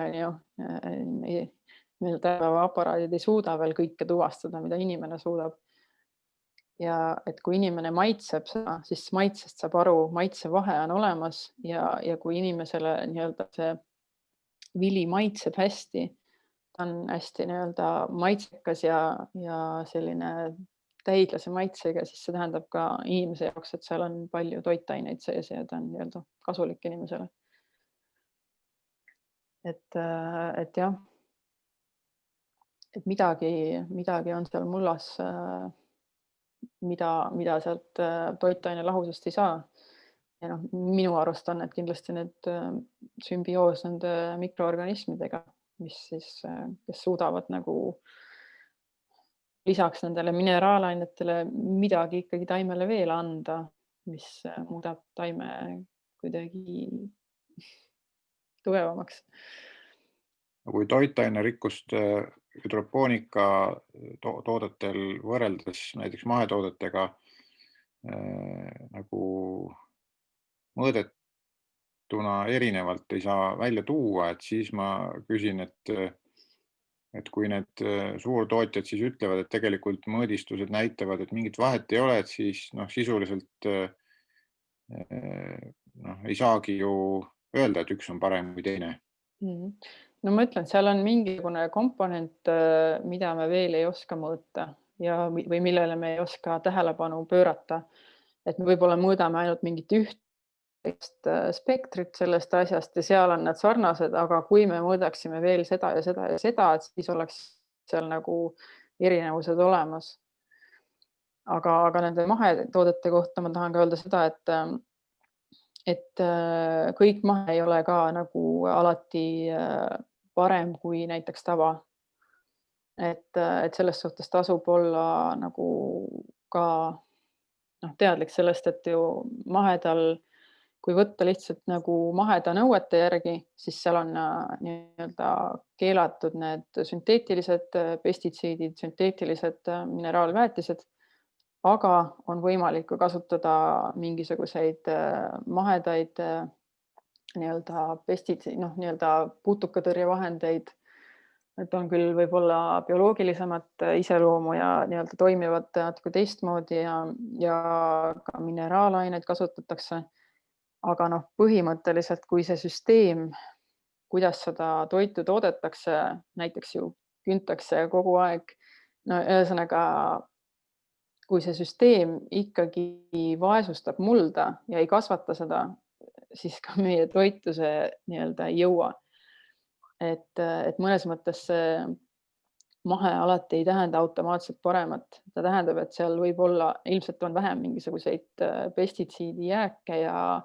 meil tänapäeva aparaadid ei suuda veel kõike tuvastada, mida inimene suudab. Ja et kui inimene maitseb seda, siis maitsest saab aru, maitsevahe on olemas ja kui inimesele nii-öelda see vili maitseb hästi, ta on hästi nii-öelda maitsekas ja selline täidlase maitsega, siis see tähendab ka inimese jaoks, et seal on palju toitaineid sees ja ta on nii-öelda kasulik inimesele. Et jah, et midagi on seal mullas, mida sealt toitaine lahusest ei saa. Ja minu arust on need kindlasti need sümbioos nende mikroorganismidega, kes suudavad nagu lisaks nendele mineraalainetele midagi ikkagi taimele veel anda, mis muudab taime kuidagi tugevamaks.
Kui toitaine rikkust hüdropoonika toodetel võrreldes näiteks mahetoodetega nagu mõõdetuna erinevalt ei saa välja tuua, et siis ma küsin, et kui need suurtootjad siis ütlevad, et tegelikult mõõdistused näitavad, et mingit vahet ei ole, et siis sisuliselt ei saagi ju öelda, et üks on parem kui teine.
No ma ütlen, seal on mingisugune komponent, mida me veel ei oska mõõta või millele me ei oska tähelepanu pöörata. Et me võib-olla mõõdame ainult mingit üht spektrit sellest asjast ja seal on nad sarnased, aga kui me mõõdaksime veel seda ja seda ja seda, et siis oleks seal nagu erinevused olemas. Aga nende mahetoodete kohta ma tahan ka öelda seda, et kõik mahe ei ole ka nagu alati parem kui näiteks tava. Et selles suhtes tasub olla nagu ka teadlik sellest, et ju mahedal, kui võtta lihtsalt nagu maheda nõuete järgi, siis seal on nii-öelda keelatud need sünteetilised pestitsiidid, sünteetilised mineraalväetised, aga on võimalik kasutada mingisuguseid mahedaid nii-öelda nii-öelda putukatõrjevahendeid, et on küll võib-olla bioloogilisemat iseloomu ja nii-öelda toimivad natuke teistmoodi ja ka mineraalaineid kasutatakse. Aga põhimõtteliselt, kui see süsteem, kuidas seda toitu toodetakse, näiteks ju küntakse kogu aeg, ühesõnaga, kui see süsteem ikkagi vaesustab mulda ja ei kasvata seda, siis ka meie toitu see nii-öelda ei jõua. Et mõnes mõttes see mahe alati ei tähenda automaatselt paremat. Ta tähendab, et seal võib-olla, ilmselt on vähem mingisuguseid pestitsiidijääke ja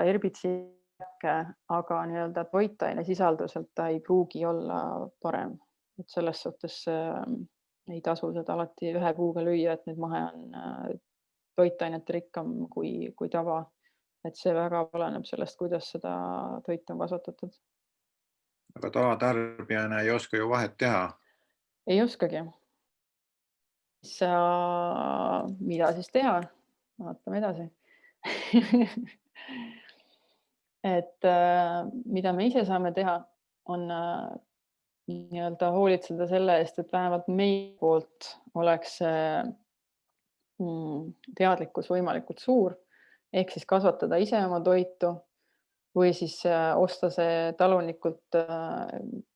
herbitsiidijääke, aga nii-öelda toitaine sisalduselt ta ei pruugi olla parem. Et selles suhtes ei tasu seda alati ühe puuga lüüa, et nüüd mahe on toitainete rikkam kui tava. Et see väga oleneb sellest, kuidas seda toitu on kasvatatud.
Aga tavatarbijana ei oska ju vahet teha.
Ei oskagi. Mida siis teha? Vaatame edasi. Et mida me ise saame teha, on nii-öelda hoolitseda selle eest, et vähemalt meie poolt oleks teadlikkus võimalikult suur, ehk siis kasvatada ise oma toitu või siis osta see talunikult,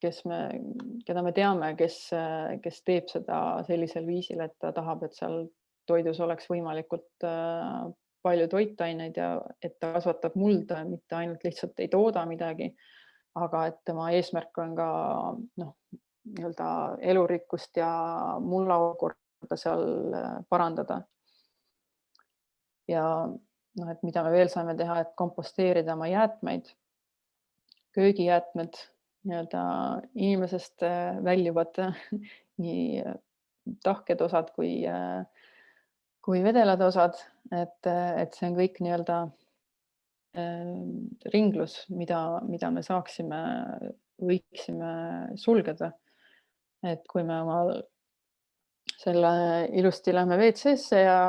keda me teame, kes teeb seda sellisel viisil, et ta tahab, et seal toidus oleks võimalikult palju toitaineid ja et ta kasvatab mulda, mitte ainult lihtsalt ei tooda midagi, aga et tema eesmärk on ka nii-öelda elurikkust ja mulla olukorda seal parandada. Ja et mida me veel saame teha, et komposteerida oma jäätmeid, köögijäätmed, nii-öelda inimesest väljuvad nii tahked osad kui vedelad osad, et see on kõik nii-öelda ringlus, mida me võiksime sulgeda. Et kui me oma selle ilusti lähme WC-sse ja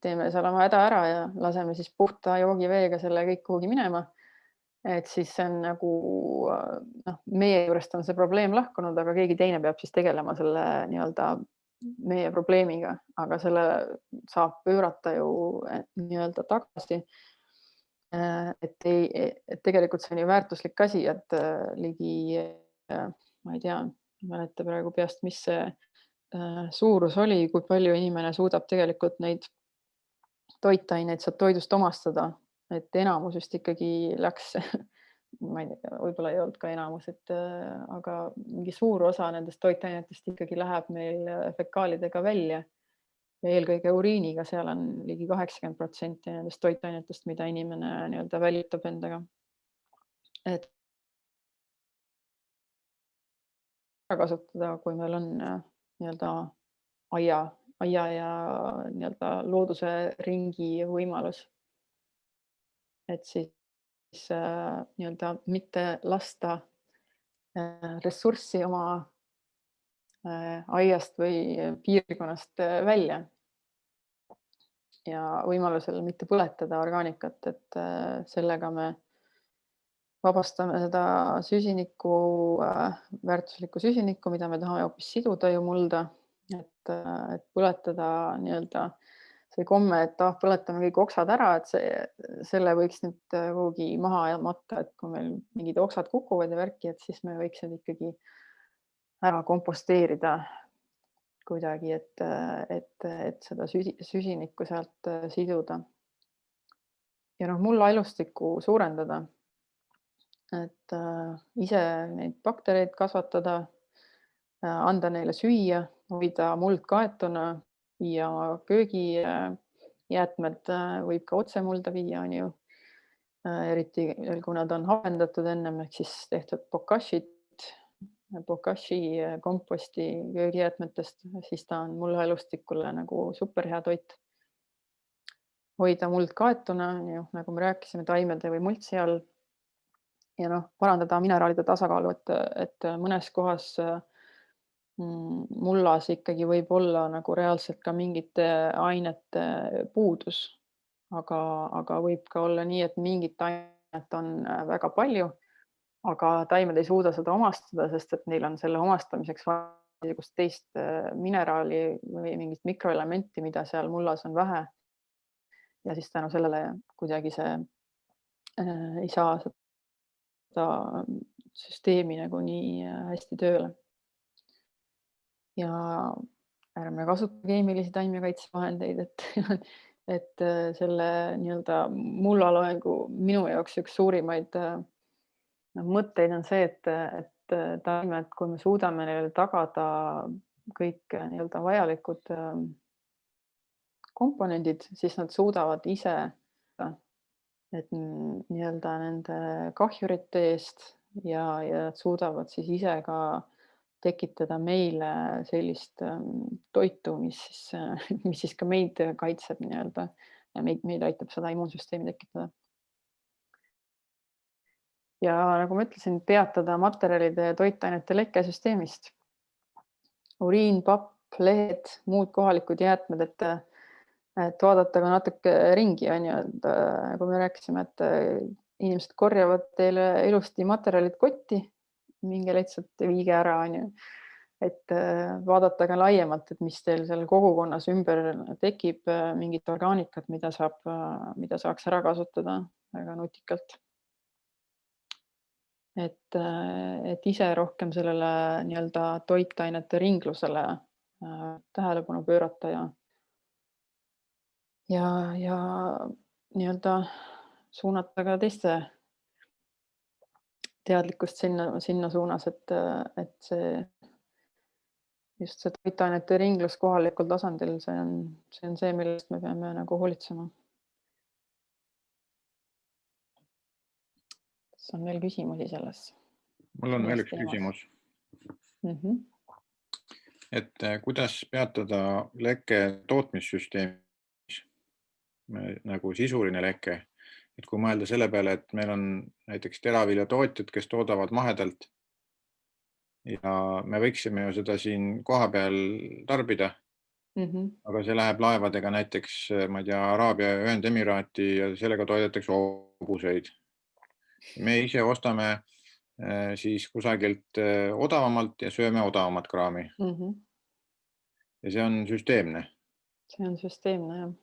teeme seal oma häda ära ja laseme siis puhta joogiveega selle kõik kuhugi minema, et siis see on nagu, meie juurest on see probleem lahkunud, aga keegi teine peab siis tegelema selle nii-öelda meie probleemiga, aga selle saab pöörata ju nii-öelda tagasi. Et tegelikult see on ju väärtuslik asi, et ligi, ma ei tea, mäleta praegu peast, mis see suurus oli, kui palju inimene suudab tegelikult neid toitaineid sealt toidust omastada, et enamus vist ikkagi läks, ma ei tea, võib-olla ei olnud ka enamus, aga mingi suur osa nendest toitainetest ikkagi läheb meil fekaalidega välja. Ja eelkõige uriiniga, seal on ligi 80% nendest toitainetest, mida inimene nii-öelda välitab endaga. Et kasutada, kui meil on nii-öelda aia ja nii-öelda looduse ringi võimalus. Et siis nii-öelda mitte lasta ressurssi oma aiast või piirkonnast välja. Ja võimalusel mitte põletada orgaanikat, et sellega me vabastame seda süsinikku, väärtuslikku süsinikku, mida me tahame hoopis siduda ju mulda, et põletada nii-öelda see komme, et põletame kõik oksad ära, et selle võiks nüüd kuhugi maha matta, et kui meil mingid oksad kukuvad ja värki, et siis me võiks need ikkagi ära komposteerida kuidagi, et seda süsinikku sealt siduda. Ja mulla elustikku suurendada, et ise neid baktereid kasvatada, anda neile süüa, hoida muld kaetuna ja köögijäätmed võib ka otse mulda viia, on ju. Eriti kui nad on hapendatud ennem, ehk siis tehtud bokashi komposti köögijäätmetest, siis ta on mulla elustikule nagu superhea toit. Hoida muld kaetuna, nagu me rääkisime, taimede või multsi all. Ja parandada mineraalide tasakaalu, et mõnes kohas mullas ikkagi võib olla nagu reaalselt ka mingite ainete puudus. aga võib ka olla nii, et mingit ainet on väga palju, aga taimed ei suuda seda omastada, sest et neil on selle omastamiseks vaja mingisugust teist mineraali või mingit mikroelementi, mida seal mullas on vähe. Ja siis tänu sellele kuidagi see ei saa seda süsteemi nagu nii hästi tööle. Ja ärme kasuta keemilisi taimekaitsevahendeid, et selle nii-öelda mullaloengu minu jaoks üks suurimaid mõtteid on see, et taimed, kui me suudame neile tagada kõik nii-öelda vajalikud komponendid, siis nad suudavad ise, et nii-öelda nende kahjurite eest ja nad suudavad siis ise ka tekitada meile sellist toitu, mis siis ka meid kaitseb nii-öelda ja meid aitab seda immuunsüsteemi tekitada. Ja nagu ma ütlesin, peatada materjalide ja toitainete lekkesüsteemist. Uriin, papp, lehed, muud kohalikud jäätmed, et vaadata ka natuke ringi, on ju, et nagu me rääkisime, et inimesed korjavad teile ilusti materjalid kotti, minge lihtsalt viige ära, on ju. Et vaadata ka laiemalt, et mis teil seal kogukonnas ümber tekib, mingit orgaanikat, mida saaks ära kasutada väga nutikalt. Et ise rohkem sellele nii-öelda toitainete ringlusele tähelepanu pöörata ja nii-öelda suunata ka teiste teadlikkust sinna suunas, et just see toitainete ringlus kohalikul tasandil, see on see, millest me peame nagu hoolitsema. Kas on veel küsimusi selles?
Mul on veel üks küsimus. Et kuidas peatada leke tootmissüsteemis, nagu sisuline leke? Et kui mõelda selle peale, et meil on näiteks teraviljatootjad, kes toodavad mahedalt ja me võiksime ju seda siin kohapeal tarbida, aga see läheb laevadega näiteks, ma ei tea, Araabia Ühendemiraati ja sellega toidetakse hobuseid. Me ise ostame siis kusagilt odavamalt ja sööme odavamat kraami. Ja see on süsteemne.
See on süsteemne, jah.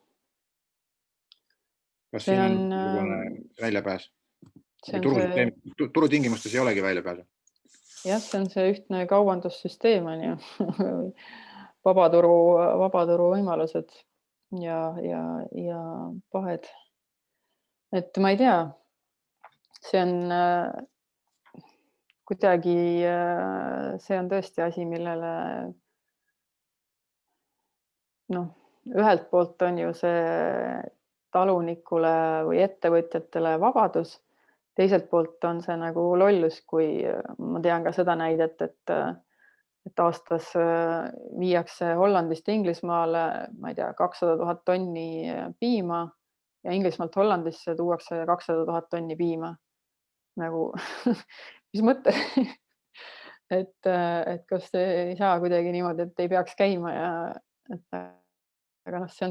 Kas siin on niisugune väljapääs? Turutingimustes ei olegi väljapääsu?
Jah, see on see ühtne kaubandussüsteem, on ju. Vabaturu võimalused ja pahed. Et ma ei tea, see on kuidagi, see on tõesti asi, millele ühelt poolt on ju see talunikule või ettevõtjatele vabadus, teiselt poolt on see nagu lollus, kui ma tean ka seda näidet, et aastas viiakse Hollandist Inglismaale, ma ei tea, 200 000 tonni piima ja Inglismaalt Hollandisse tuuakse 200 000 tonni piima. Nagu, mis mõte? Et kas ei saa kuidagi niimoodi, et ei peaks käima ja aga see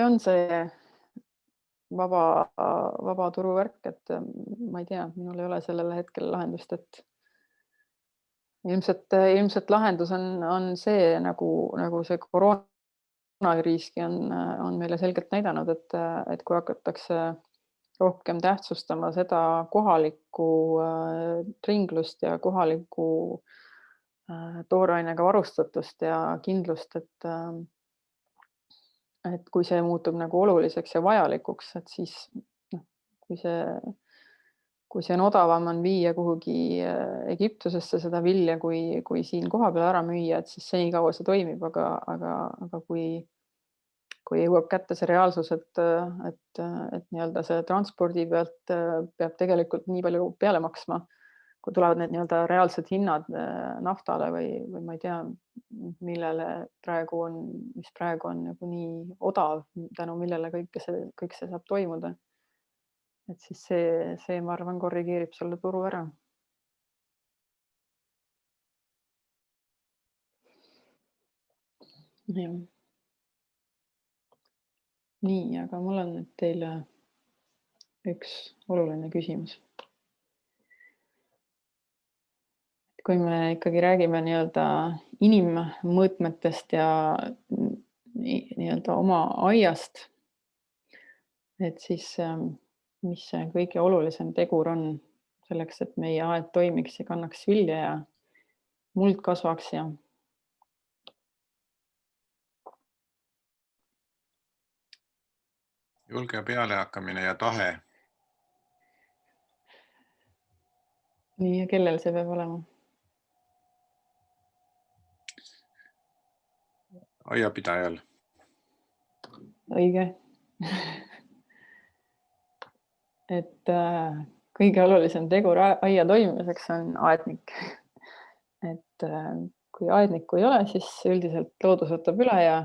on see vaba turuvärk, et ma ei tea, minul ei ole sellele hetkel lahendust, et ilmselt lahendus on see, nagu see koroonakriiski on meile selgelt näidanud, et kui hakatakse rohkem tähtsustama seda kohalikku ringlust ja kohalikku toorainega varustatust ja kindlust, et kui see muutub nagu oluliseks ja vajalikuks, et siis kui see on odavam on viia kuhugi Egiptusesse seda vilja, kui siin kohapeal ära müüa, et siis senikaua see toimib, aga kui jõuab kätte see reaalsus, et nii-öelda see transpordi pealt peab tegelikult nii palju peale maksma, kui tulevad need nii-öelda reaalsed hinnad naftale või ma ei tea, mis praegu on nagu nii odav, tänu millele kõik see saab toimuda. Et siis see ma arvan, korrigeerib selle turu ära. Nii, aga mul on nüüd teile üks oluline küsimus. Kui me ikkagi räägime nii-öelda inimmõõtmetest ja nii-öelda oma aiast, et siis mis see kõige olulisem tegur on selleks, et meie aed toimiks ja kannaks vilja ja muld kasvaks ja
Julge pealehakkamine ja tahe.
nii, ja kellel see peab olema?
Aiapidajal.
Õige. Et kõige olulisem tegur aia toimimiseks on aednik. Et kui aednikku ei ole, siis üldiselt loodus võtab üle ja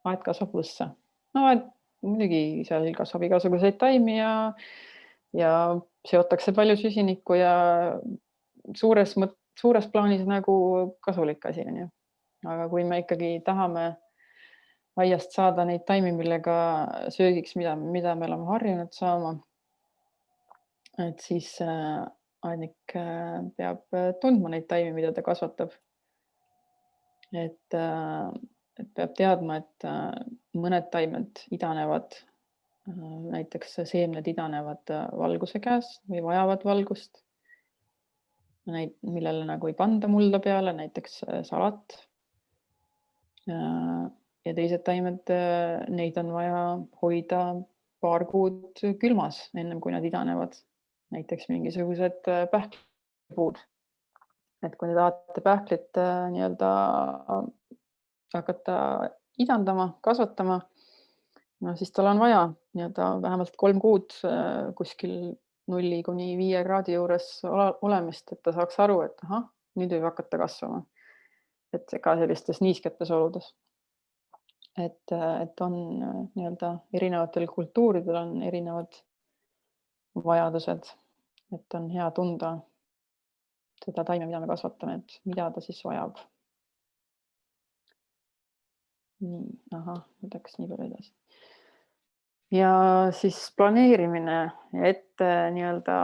aed kasvab võssa. No muidugi seal kasvab igasuguseid taimi ja seotakse palju süsinikku ja suures plaanis nagu kasulik asi on ju. Aga kui me ikkagi tahame aiast saada neid taimi, millega söögiks, mida me oleme harjunud saama, et siis aednik peab tundma neid taimi, mida ta kasvatab. Et peab teadma, et mõned taimed idanevad, näiteks seemned idanevad valguse käes või vajavad valgust, millele nagu ei panda mulda peale, näiteks salat. Ja teised taimed, neid on vaja hoida paar kuud külmas, ennem kui nad idanevad. Näiteks mingisugused pähklipuud. Et kui te tahate pähklit nii-öelda hakata idandama, kasvatama, no siis tal on vaja nii-öelda vähemalt 3 kuud kuskil 0–5 kraadi juures olemist, et ta saaks aru, et ahah, nüüd võib hakata kasvama. Et ka sellistes niisketes oludes. Et on nii-öelda erinevatel kultuuridel on erinevad vajadused, et on hea tunda seda taime, mida me kasvatame, et mida ta siis vajab. Nii, nüüd läks nii palju edasi. Ja siis planeerimine ja ette nii-öelda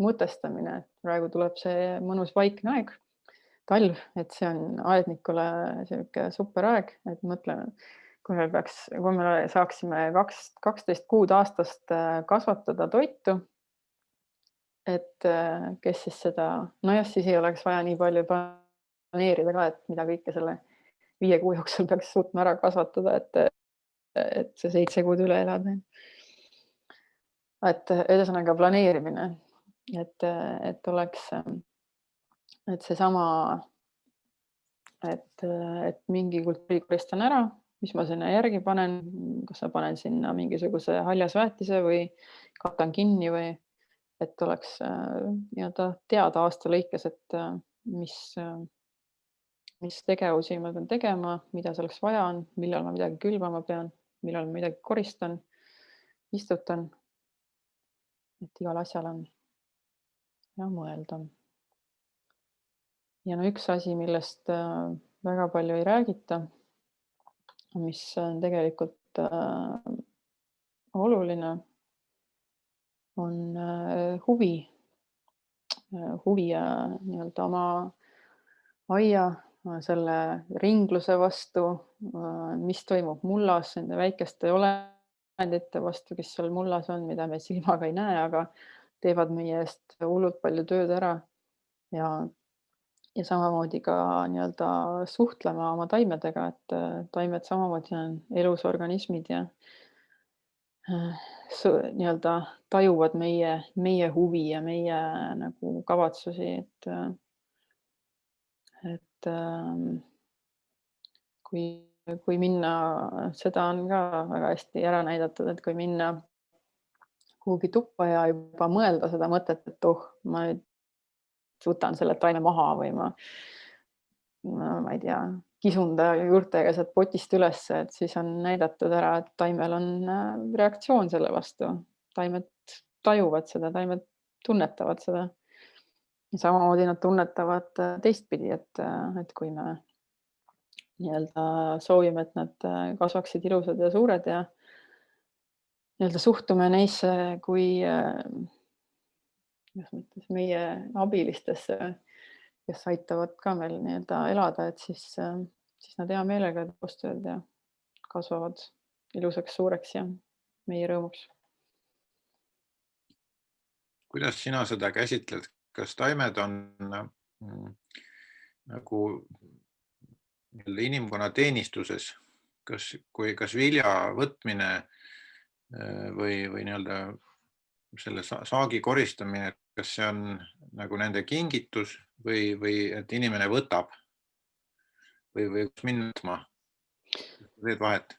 mõtestamine. Praegu tuleb see mõnus vaikne aeg, talv, et see on aednikule selline super aeg, et mõtleme, kui me saaksime 12 kuud aastast kasvatada toitu, et kes siis seda, siis ei oleks vaja nii palju planeerida ka, et mida kõike selle 5 kuu jooksul peaks suutma ära kasvatada, et see 7 kuud üle elada. Et ühesõnaga planeerimine, et oleks, et seesama, et mingi kultuuri koristan ära, mis ma sinna järgi panen, kas ma panen sinna mingisuguse haljasväetise või katan kinni või et oleks nii-öelda teada aasta lõikes, et mis tegevusi ma pean tegema, mida selleks vaja on, millal ma midagi külvama pean, millal ma midagi koristan, istutan. Et igal asjal on hea mõelda. Ja no üks asi, millest väga palju ei räägita, mis on tegelikult oluline, on huvi nii-öelda oma aia, selle ringluse vastu, mis toimub mullas, nende väikeste olendite vastu, kes seal mullas on, mida me silmaga ei näe, aga teevad meie eest hullult palju tööd ära ja samamoodi ka nii-öelda suhtlema oma taimedega, et taimed samamoodi on elus organismid ja nii-öelda tajuvad meie huvi ja meie nagu kavatsusi, et kui minna, seda on ka väga hästi ära näidatud, et kui minna kuhugi tuppa ja juba mõelda seda mõtet, et ma nüüd võtan selle taime maha või ma ei tea, kisun ta juurtega sealt potist üles, et siis on näidatud ära, et taimel on reaktsioon selle vastu. Taimed tajuvad seda, taimed tunnetavad seda. Ja samamoodi nad tunnetavad teistpidi, et kui me nii-öelda soovime, et nad kasvaksid ilusad ja suured ja nii-öelda suhtume neisse kui selles mõttes meie abilistesse, kes aitavad ka meil nii-öelda elada, et siis nad hea meelega koostööd ja kasvavad ilusaks suureks ja meie rõõmuks.
Kuidas sina seda käsitled? Kas taimed on nagu inimkonna teenistuses? Kas vilja võtmine või nii-öelda selle saagi koristamine, kas see on nagu nende kingitus või et inimene võtab või kus minna võtma? Teed vahet?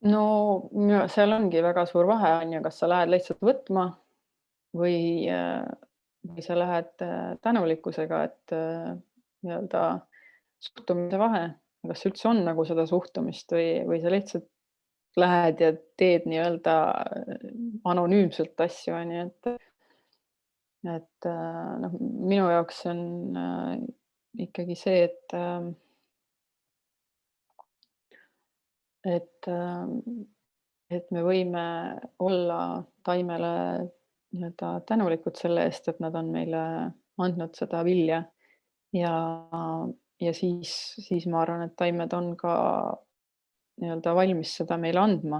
No seal ongi väga suur vahe on ju, kas sa lähed lihtsalt võtma või sa lähed tänulikkusega, et nii-öelda suhtumise vahe, kas üldse on nagu seda suhtumist või sa lihtsalt lähed ja teed nii-öelda anonüümselt asju, on ju, et noh, minu jaoks on ikkagi see, et me võime olla taimele nii-öelda tänulikud selle eest, et nad on meile andnud seda vilja ja siis ma arvan, et taimed on ka nii-öelda valmis seda meile andma.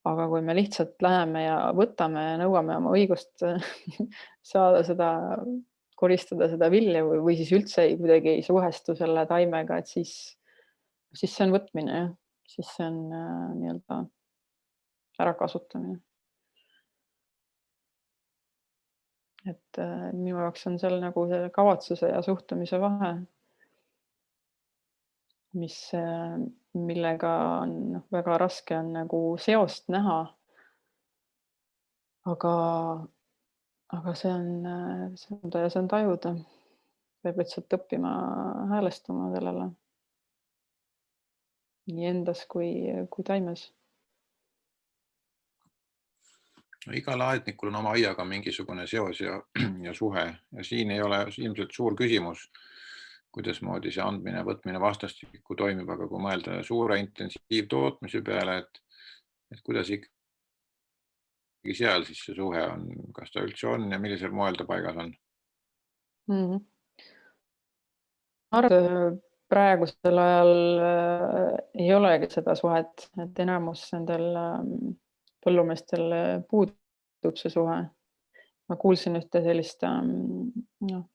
Aga kui me lihtsalt läheme ja võtame ja nõuame oma õigust saada seda, koristada seda vilja või siis üldse kuidagi ei suhestu selle taimega, et siis see on võtmine, jah. Siis see on nii-öelda ärakasutamine. Et minu jaoks on seal nagu see kavatsuse ja suhtumise vahe, millega on väga raske on nagu seost näha. Aga see on tajuda. Peab lihtsalt õppima häälestama sellele. Nii endas kui taimes.
Igal aednikul on oma aiaga mingisugune seos ja suhe ja siin ei ole ilmselt suur küsimus, kuidasmoodi see andmine ja võtmine vastastikku toimib, aga kui mõelda suure intensiivtootmise peale, et kuidas ikkagi seal siis see suhe on, kas ta üldse on ja millisel moel ta paigas on?
Praegusel ajal ei olegi seda suhet, et enamus nendel põllumeestel puudub see suhe. Ma kuulsin ühte sellist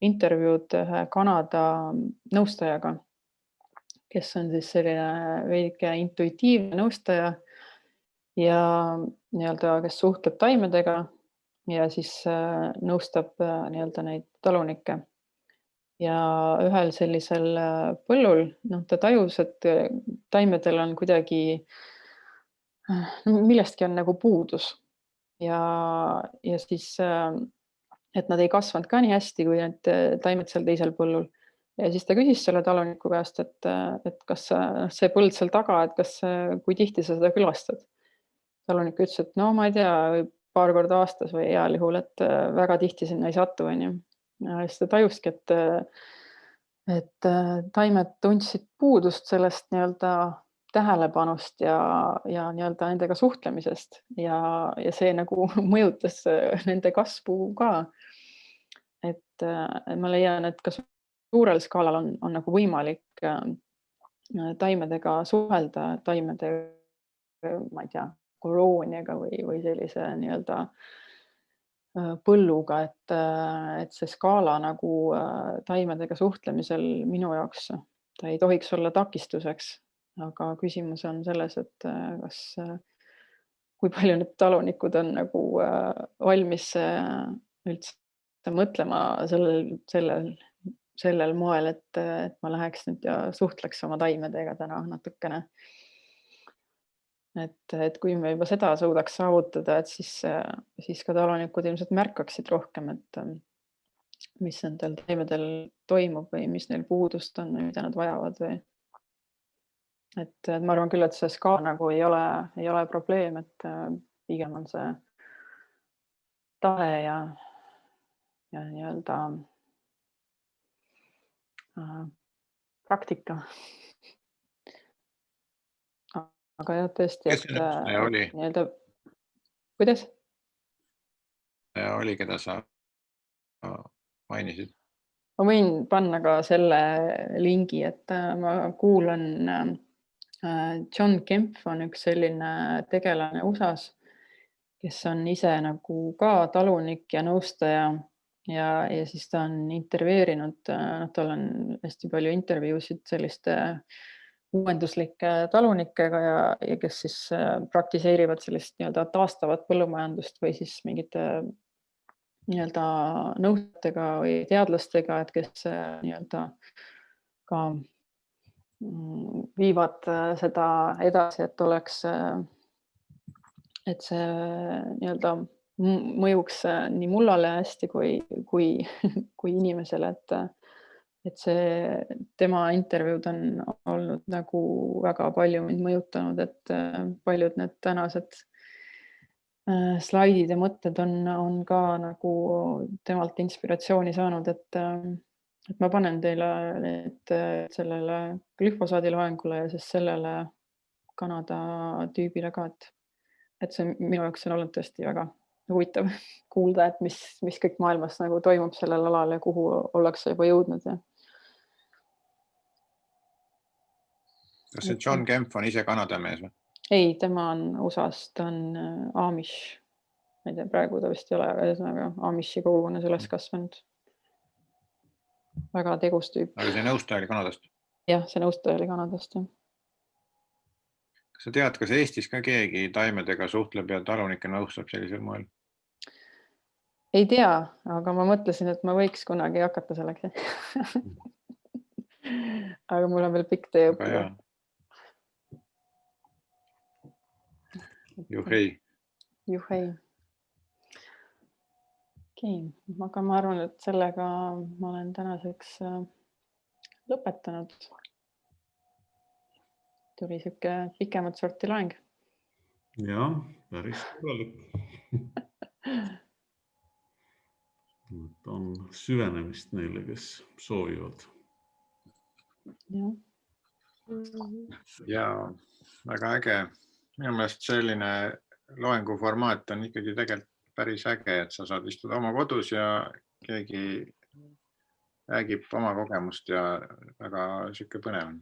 intervjuud ühe Kanada nõustajaga, kes on siis selline veidike intuitiivne nõustaja ja nii-öelda, kes suhtleb taimedega ja siis nõustab nii-öelda neid talunikke. Ja ühel sellisel põllul ta tajus, et taimedel on kuidagi, millestki on nagu puudus. Ja siis, et nad ei kasvanud ka nii hästi, kui need taimed seal teisel põllul. Ja siis ta küsis selle taluniku käest, et kas see põld seal taga, et kui tihti sa seda külastad. Talunik ütles, et no ma ei tea, paar korda aastas või heal juhul, et väga tihti sinna ei satu, on ju. Ja siis ta tajuski, et taimed tundsid puudust sellest nii-öelda tähelepanust ja nii-öelda nendega suhtlemisest ja see nagu mõjutas nende kasvu ka. Et ma leian, et kas suurel skaalal on nagu võimalik taimedega suhelda, taimede, ma ei tea, kolooniaga või sellise nii-öelda põlluga, et see skaala nagu taimedega suhtlemisel minu jaoks, ta ei tohiks olla takistuseks, aga küsimus on selles, et kui palju need talunikud on nagu valmis üldse mõtlema sellel moel, et ma läheks nüüd ja suhtleks oma taimedega täna natukene. Et kui me juba seda suudaks saavutada, et siis ka talunikud ilmselt märkaksid rohkem, et mis nendel taimedel toimub või mis neil puudust on või mida nad vajavad. Et ma arvan küll, et see skaal nagu ei ole probleem, et pigem on see tahe ja nii-öelda praktika. Aga jah, tõesti,
Kes see nõustaja oli?
nii-öelda, kuidas?
Oli, keda sa mainisid?
Ma võin panna ka selle lingi, et ma kuulan, John Kempf on üks selline tegelane USAs, kes on ise nagu ka talunik ja nõustaja ja siis ta on intervjueerinud, tal on hästi palju intervjuusid selliste uuenduslike talunikega ja kes siis praktiseerivad sellist nii-öelda taastavat põllumajandust või siis mingite nii-öelda nõustajatega või teadlastega, et kes nii-öelda ka viivad seda edasi, et oleks, et see nii-öelda mõjuks nii mullale hästi kui inimesele, et see tema intervjuud on olnud nagu väga palju mind mõjutanud, et paljud need tänased slaidid ja mõtted on ka nagu temalt inspiratsiooni saanud, et ma panen teile sellele glüfosaadi loengule ja siis sellele Kanada tüübile ka, et see minu jaoks on olnud tõesti väga huvitav kuulda, et mis kõik maailmas nagu toimub sellel alal ja kuhu ollakse juba jõudnud.
Kas see John Kempf on ise Kanada mees või?
Ei, tema on USA-st, ta on Amish. Ma ei tea, praegu ta vist ei ole, aga Amishi kogukonnas üles kasvanud. Väga tegus tüüp.
Aga see nõustaja oli Kanadast?
Jah, see nõustaja oli Kanadast.
Kas sa tead, kas Eestis ka keegi taimedega suhtleb ja talunikke nõustab sellisel moel?
Ei tea, aga ma mõtlesin, et ma võiks kunagi hakata selleks. Aga mul on veel pikk tee õppida.
Juhei.
Okei, aga ma arvan, et sellega ma olen tänaseks lõpetanud. Tuli siuke pikemat sorti loeng.
Jah, päris korralik. On süvenemist neile, kes soovivad.
Ja väga äge. Minu meelest selline loengu formaat on ikkagi tegelikult päris äge, et sa saad istuda oma kodus ja keegi räägib oma kogemust ja väga siuke põnev on.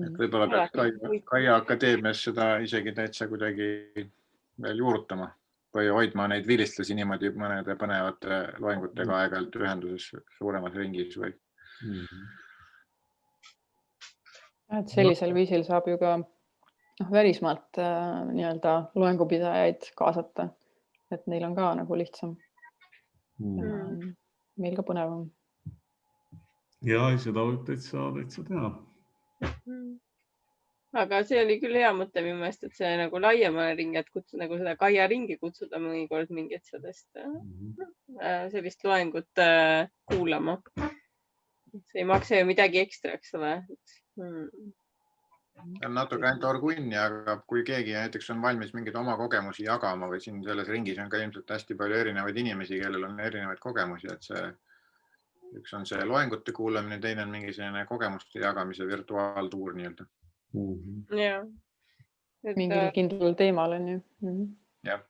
Et võib-olla peaks Kaia Akadeemias seda isegi täitsa kuidagi veel juurutama või hoidma neid vilistlasi niimoodi mõnede põnevate loengutega aeg-ajalt ühenduses suuremas ringis või.
Et sellisel viisil saab ju ka välismaalt nii-öelda loengupidajaid kaasata, et neil on ka nagu lihtsam. Meil ka põnevam.
Ja, seda võib täitsa teha.
Aga see oli küll hea mõte minu meelest, et see nagu laiemale ringi, et kutsuda nagu seda Kaia ringi kutsuda mõnikord mingit sellist loengut kuulama. See ei maksa ju midagi ekstra, eks ole.
On natuke ainult orgunni, aga kui keegi näiteks on valmis mingeid oma kogemusi jagama või siin selles ringis on ka ilmselt hästi palju erinevaid inimesi, kellel on erinevaid kogemusi, et see üks on see loengute kuulamine, teine on mingi selline kogemuste jagamise virtuaaltuur nii-öelda.
Jah.
Mingil kindlal teemal on ju.
Jah.